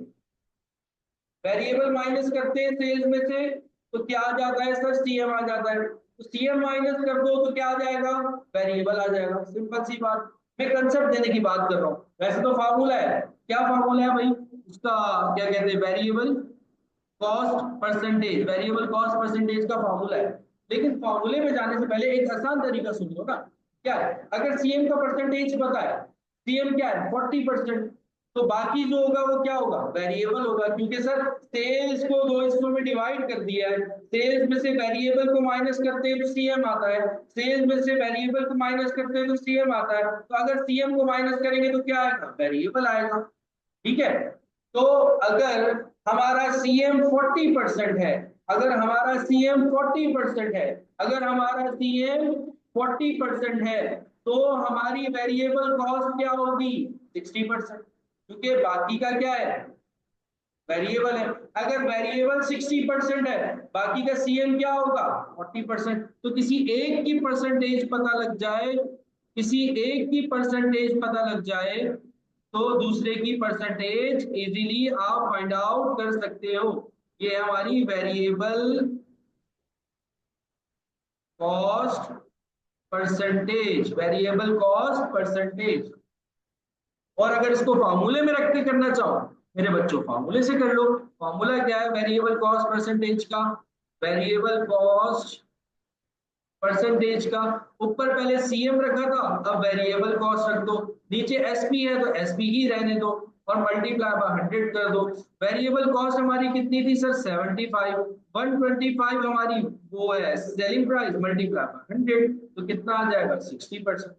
वेरिएबल माइनस करते हैं सेल्स में से तो क्या आ जाता है सर, सीएम आ जाता है। तो सीएम माइनस कर दो तो क्या आ जाएगा, वेरिएबल आ जाएगा, सिंपल सी बात। मैं कंसेप्ट देने की बात कर रहा हूँ, वैसे तो फार्मूला है, क्या फार्मूला है भाई उसका, क्या कहते हैं, variable cost percentage, variable cost percentage का फार्मूला है। लेकिन फार्मूले में जाने से पहले एक आसान तरीका सुन लो ना, क्या है, अगर सीएम का परसेंटेज पता है, सीएम क्या है 40%, तो बाकी जो होगा वो क्या होगा, वेरिएबल होगा। क्योंकि सर सेल्स को दो हिस्सों में डिवाइड कर दिया है, सेल्स में से वेरिएबल को माइनस करते हैं तो सीएम आता है, सेल्स में से वेरिएबल को माइनस करते हैं तो सीएम आता है। तो अगर सीएम को माइनस करेंगे तो क्या आएगा, वेरिएबल आएगा। ठीक है, तो अगर हमारा सीएम 40% है, अगर हमारा सीएम 40% है, अगर हमारा सीएम 40% है, तो हमारी वेरिएबल कॉस्ट क्या होगी, 60%। क्योंकि बाकी का क्या है, वेरिएबल है। अगर वेरिएबल 60% है, बाकी का सीएम क्या होगा, 40%। तो किसी एक की परसेंटेज पता लग जाए, किसी एक की परसेंटेज पता लग जाए, तो दूसरे की परसेंटेज इजीली आप फाइंड आउट कर सकते हो। ये हमारी variable cost percentage, variable cost percentage. और अगर इसको फॉर्मूले में रख के करना चाहो मेरे बच्चों, फॉर्मूले से कर लो। फॉर्मूला क्या है वेरिएबल कॉस्ट परसेंटेज का, वेरिएबल कॉस्ट परसेंटेज का, ऊपर पहले सीएम रखा था, अब वेरिएबल कॉस्ट रख दो, नीचे एसपी है तो एसपी ही रहने दो, और मल्टीप्लाई बाय 100 कर दो। वेरिएबल कॉस्ट हमारी कितनी थी सर, 75, 125 हमारी वो है सेलिंग प्राइस, मल्टीप्लाई बाय 100 तो कितना आ जाएगा, 60%।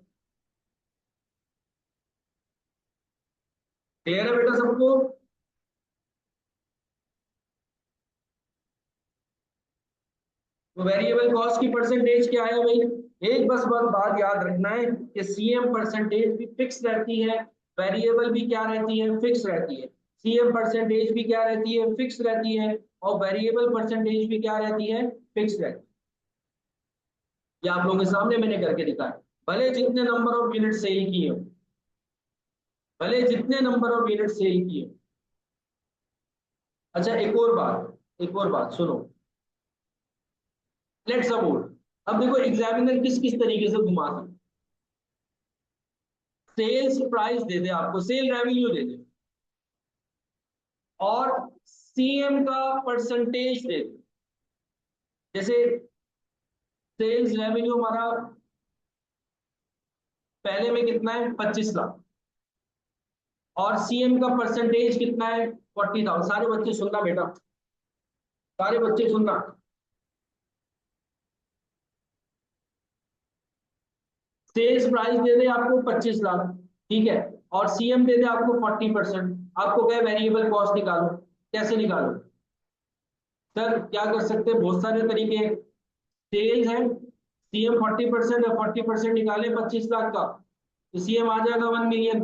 क्लियर है बेटा सबको। तो वेरिएबल कॉस्ट की परसेंटेज क्या है भाई, एक बस बात याद रखना है कि सीएम परसेंटेज भी फिक्स रहती है, वेरिएबल भी क्या रहती है, फिक्स रहती है। सीएम परसेंटेज भी क्या रहती है, फिक्स रहती है, और वेरिएबल परसेंटेज भी क्या रहती है, फिक्स रहती है। ये आप लोगों के सामने मैंने करके दिखाया, भले जितने नंबर ऑफ यूनिट सेल किए हो, भले जितने नंबर ऑफ यूनिट सेल किए हो। अच्छा एक और बात सुनो, लेट्स सपोज, अब देखो एग्जामिनर किस किस तरीके से घुमा सकते, सेल्स प्राइस दे दे आपको, सेल रेवेन्यू दे दे, और सीएम का परसेंटेज दे दे। जैसे सेल्स रेवेन्यू हमारा पहले में कितना है, 25 लाख, और सीएम का परसेंटेज कितना है, 40,000। सारे बच्चे सुनना बेटा, सारे बच्चे सुनना, सेल्स प्राइस दे दे आपको 25 लाख, ठीक है, और सीएम दे दे आपको 40%। आपको क्या वेरिएबल कॉस्ट निकालो, कैसे निकालो सर, क्या कर सकते हैं, बहुत सारे तरीके। सेल है, सीएम 40% है, 40% निकाले 25 लाख का, तो सीएम आ जाएगा 1 मिलियन।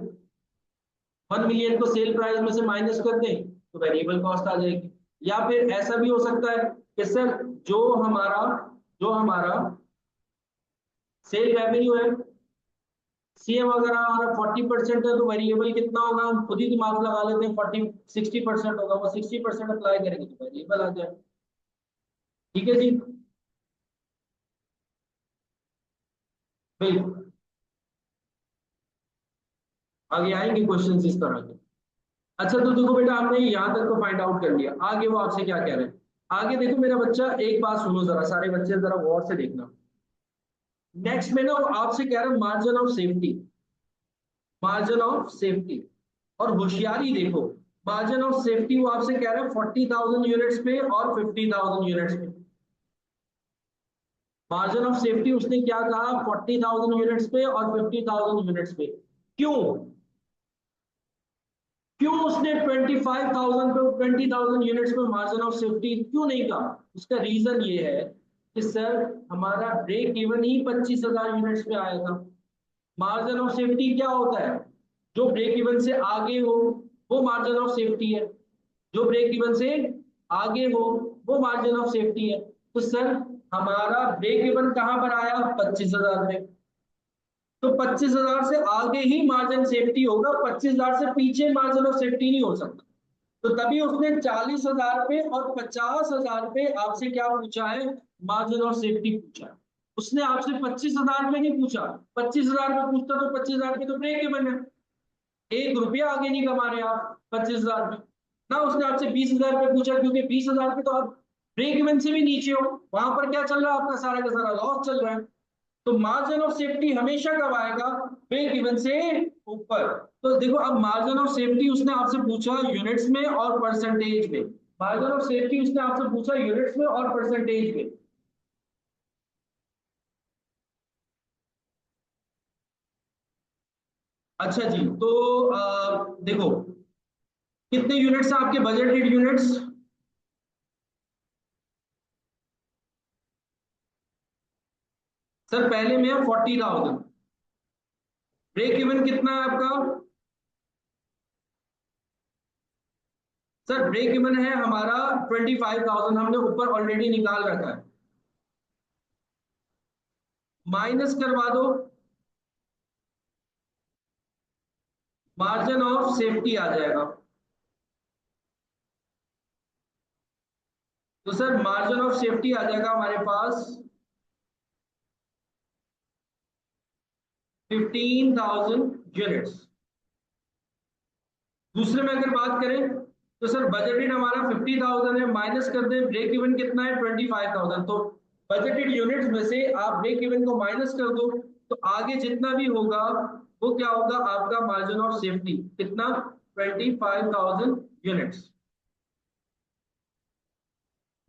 1 मिलियन को सेल प्राइस में से माइनस कर दें तो वेरिएबल कॉस्ट आ जाएगी। या फिर ऐसा भी हो सकता है कि सर जो हमारा सेल रेवेन्यू है, सीएम अगर हमारा 40% है तो वेरिएबल कितना होगा, हम खुद ही दिमाग लगा लेते हैं, 60% होगा, वो 60% अप्लाई करेंगे तो वेरिएबल आ जाए। ठीक है जी, बिल्कुल। आगे आएंगे क्वेश्चन इस तरह के। अच्छा तो देखो बेटा, हमने यहाँ तक तो फाइंड आउट कर लिया, आगे वो आपसे क्या कह रहे हैं। आगे देखो मेरा बच्चा, एक बात सुनो जरा, सारे बच्चे जरा गौर से देखना। नेक्स्ट में ना वो आपसे कह रहा है margin of safety, margin of safety. और होशियारी देखो, मार्जिन ऑफ सेफ्टी वो आपसे कह रहा है 40,000 यूनिट्स पे और 50,000 यूनिट्स पे। मार्जिन ऑफ सेफ्टी उसने क्या कहा, 40,000 यूनिट्स पे और 50,000 यूनिट्स पे। क्यों, क्यों उसने 25,000 पे 20,000 यूनिट्स पे मार्जिन ऑफ सेफ्टी क्यों नहीं कहा? उसका रीजन ये है कि सर हमारा ब्रेक इवन ही 25,000 यूनिट्स पे आया था। मार्जिन ऑफ सेफ्टी क्या होता है, जो ब्रेक इवन से आगे हो वो मार्जिन ऑफ सेफ्टी है, जो ब्रेक इवन से आगे हो वो मार्जिन ऑफ सेफ्टी है। तो सर हमारा ब्रेक इवन कहां पर आया, 25,000 में, तो 25,000 से आगे ही मार्जिन सेफ्टी होगा, 25,000 से पीछे मार्जिन ऑफ सेफ्टी नहीं हो सकता। तो तभी उसने 40,000 पे और 50,000 पे आपसे क्या पूछा है, मार्जिन ऑफ सेफ्टी पूछा है। उसने आपसे 25,000 में नहीं पूछा, 25,000 में पूछता तो 25,000 के तो ब्रेक इवन है, 1 रुपया आगे नहीं कमा रहे आप 25,000 में। ना उसने आपसे 20,000 पे पूछा, क्योंकि 20,000 पे तो आप ब्रेक इवन से भी नीचे हो, वहां पर क्या चल रहा है आपका, सारा का सारा लॉस चल रहा है। तो मार्जिन ऑफ सेफ्टी हमेशा कब आएगा, ब्रेक इवन से ऊपर। तो देखो अब मार्जिन ऑफ सेफ्टी उसने आपसे पूछा यूनिट्स में और परसेंटेज में, मार्जिन ऑफ सेफ्टी उसने आपसे पूछा यूनिट्स में और परसेंटेज में। अच्छा जी, तो देखो कितने यूनिट्स आपके बजटेड यूनिट्स, सर पहले में है 40,000, ब्रेक इवन कितना है आपका, सर ब्रेक इवन है हमारा 25,000, हमने ऊपर ऑलरेडी निकाल रखा है, माइनस करवा दो, मार्जिन ऑफ सेफ्टी आ जाएगा। तो सर मार्जिन ऑफ सेफ्टी आ जाएगा हमारे पास 15,000 यूनिट्स। दूसरे में अगर बात करें तो सर बजटेड हमारा 50,000 है, माइनस कर दें ब्रेक इवन कितना है 25,000, तो बजटेड यूनिट्स में से आप ब्रेक इवन को माइनस कर दो, तो आगे जितना भी होगा वो क्या होगा आपका मार्जिन ऑफ सेफ्टी, कितना, 25,000 यूनिट्स।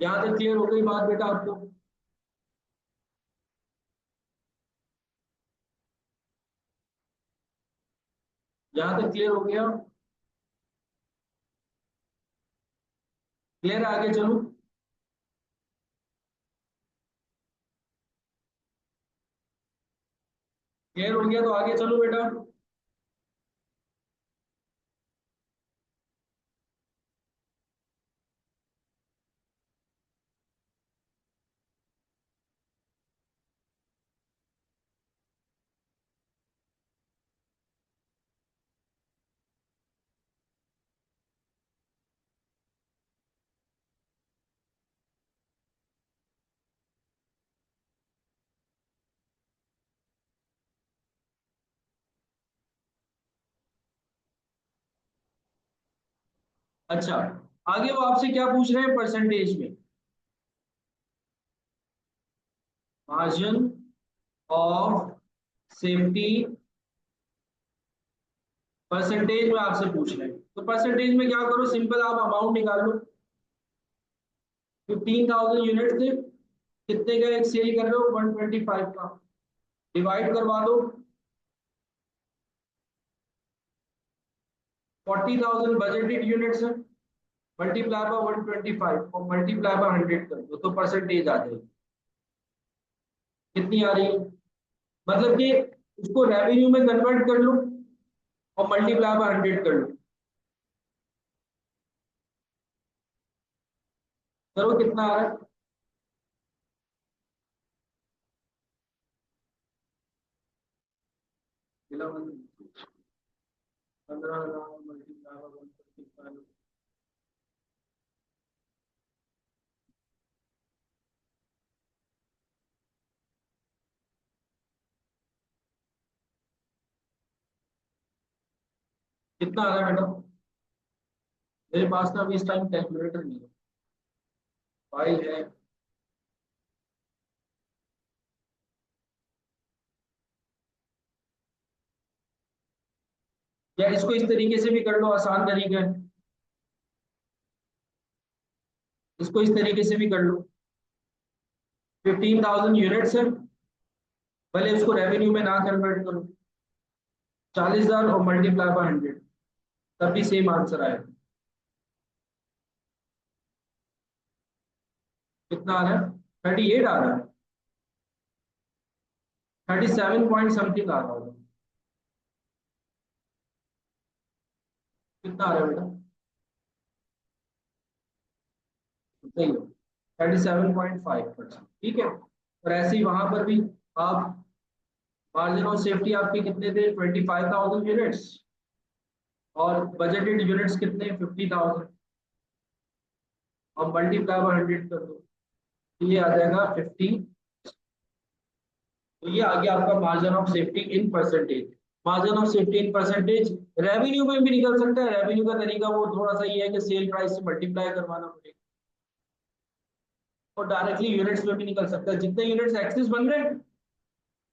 यहां तक क्लियर हो गई बात बेटा आपको? यहां तक क्लियर हो गया? क्लियर, आगे चलो। क्लियर हो गया तो आगे चलो बेटा। अच्छा, आगे वो आपसे क्या पूछ रहे हैं परसेंटेज में, मार्जिन ऑफ सेफ्टी परसेंटेज में आपसे पूछ रहे हैं। तो परसेंटेज में क्या करो, सिंपल आप अमाउंट निकाल लो, 15,000 यूनिट थे, कितने का एक सेल कर रहे हो, 125 का, डिवाइड करवा दो 40,000 बजटेड यूनिट्स है, मल्टीप्लाई बाय 125 और मल्टीप्लाई बाय 100 कर दो तो परसेंटेज आ जाएगी। कितनी आ रही है? मतलब कि उसको रेवेन्यू में कन्वर्ट कर लो और मल्टीप्लाई बाय 100 कर लो, करो कितना आ रहा है? 15,000 मल्टीप्लाई बाय 135, कितना आ रहा है बेटा? मेरे पास ना अभी इस टाइम कैलकुलेटर नहीं है, फाइल है। या इसको इस तरीके से भी कर लो, आसान तरीका है, इसको इस तरीके से भी कर लो। 15,000 यूनिट्स है, भले उसको रेवेन्यू में ना कन्वर्ट करो, 40,000 और मल्टीप्लाई बाय 100, तब भी सेम आंसर आएगा। कितना आ रहा है? 38 आ रहा है, 37 पॉइंट समथिंग आ रहा होगा। कितना आ रहा है बेटा? सही है, 37.5%, ठीक है। और ऐसे ही वहां पर भी आप, मार्जिन ऑफ सेफ्टी आपके कितने थे? 25,000 यूनिट्स, और बजटेड यूनिट्स कितने? 50,000, और मल्टीप्लाई बाय 100 कर दो, तो ये आ जाएगा 50। तो ये आ गया आपका margin of safety in percentage. Margin of safety in percentage revenue में भी निकल सकता है। रेवेन्यू का तरीका वो थोड़ा सा ये है कि सेल प्राइस से मल्टीप्लाई करवाना पड़ेगा, और डायरेक्टली यूनिट्स में भी निकल सकता है। जितने यूनिट्स एक्सिस बन रहे हैं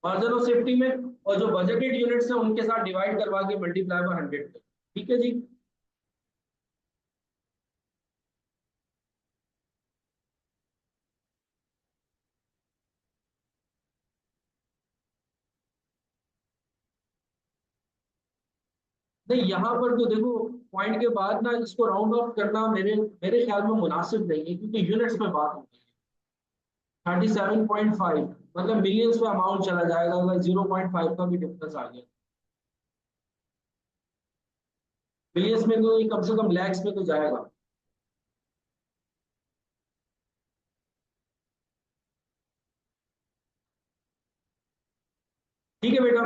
मार्जिन ऑफ सेफ्टी में, और जो बजटेड यूनिट्स है उनके साथ डिवाइड करवा के मल्टीप्लाई बाय 100, ठीक है जी। नहीं, यहाँ पर तो देखो, पॉइंट के बाद ना इसको राउंड ऑफ करना मेरे मेरे ख्याल में मुनासिब नहीं है, क्योंकि यूनिट्स में बात होती है। 37.5 मतलब मिलियंस में अमाउंट चला जाएगा अगर 0.5 का भी डिफरेंस आ गया। मिलियंस में तो ये कम से कम लैक्स में तो जाएगा। ठीक है बेटा।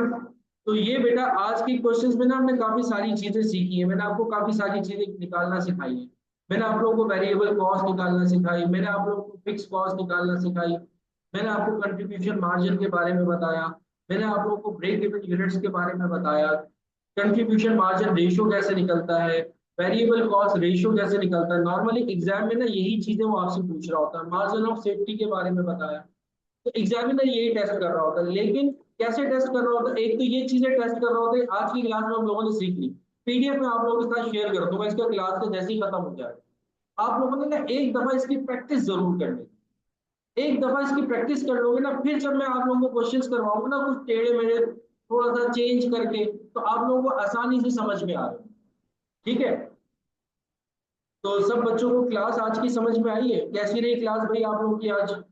तो ये बेटा आज की क्वेश्चंस में ना हमने काफी सारी चीजें सीखी है, मैंने आपको काफी सारी चीजें निकालना सिखाई है। मैंने आप लोगों को वेरिएबल कॉस्ट निकालना सिखाई, मैंने आप लोगों को फिक्स कॉस्ट निकालना सिखाई, मैंने आपको कंट्रीब्यूशन मार्जिन के बारे में बताया, मैंने आप लोगों को ब्रेक इवन यूनिट्स के बारे में बताया, कंट्रीब्यूशन मार्जिन रेशियो कैसे निकलता है, वेरिएबल कॉस्ट रेशियो कैसे निकलता है। नॉर्मली एग्जाम में ना यही चीजें वो आपसे पूछ रहा होता है। मार्जिन ऑफ सेफ्टी के बारे में बताया, तो एग्जामिनर यही टेस्ट कर रहा होता है। लेकिन कैसे टेस्ट कर रहा होता है? एक तो ये चीजें टेस्ट कर रहा होता है, आज की क्लास में हम लोगों ने सीख ली, पीडीएफ में आप लोगों के साथ शेयर कर दूंगा इसका, क्लास का जैसे ही खत्म हो जाए। आप लोगों ने ना एक दफा इसकी प्रैक्टिस जरूर करनी है। एक दफा इसकी प्रैक्टिस कर लोगे ना, फिर जब मैं आप लोगों को क्वेश्चंस करवाऊंगा ना कुछ टेढ़े मेढ़े थोड़ा सा चेंज करके, तो आप लोगों को आसानी से समझ में आ रहा है। ठीक है। तो सब बच्चों को क्लास आज की समझ में आई है? कैसी रही क्लास भाई आप लोगों की आज?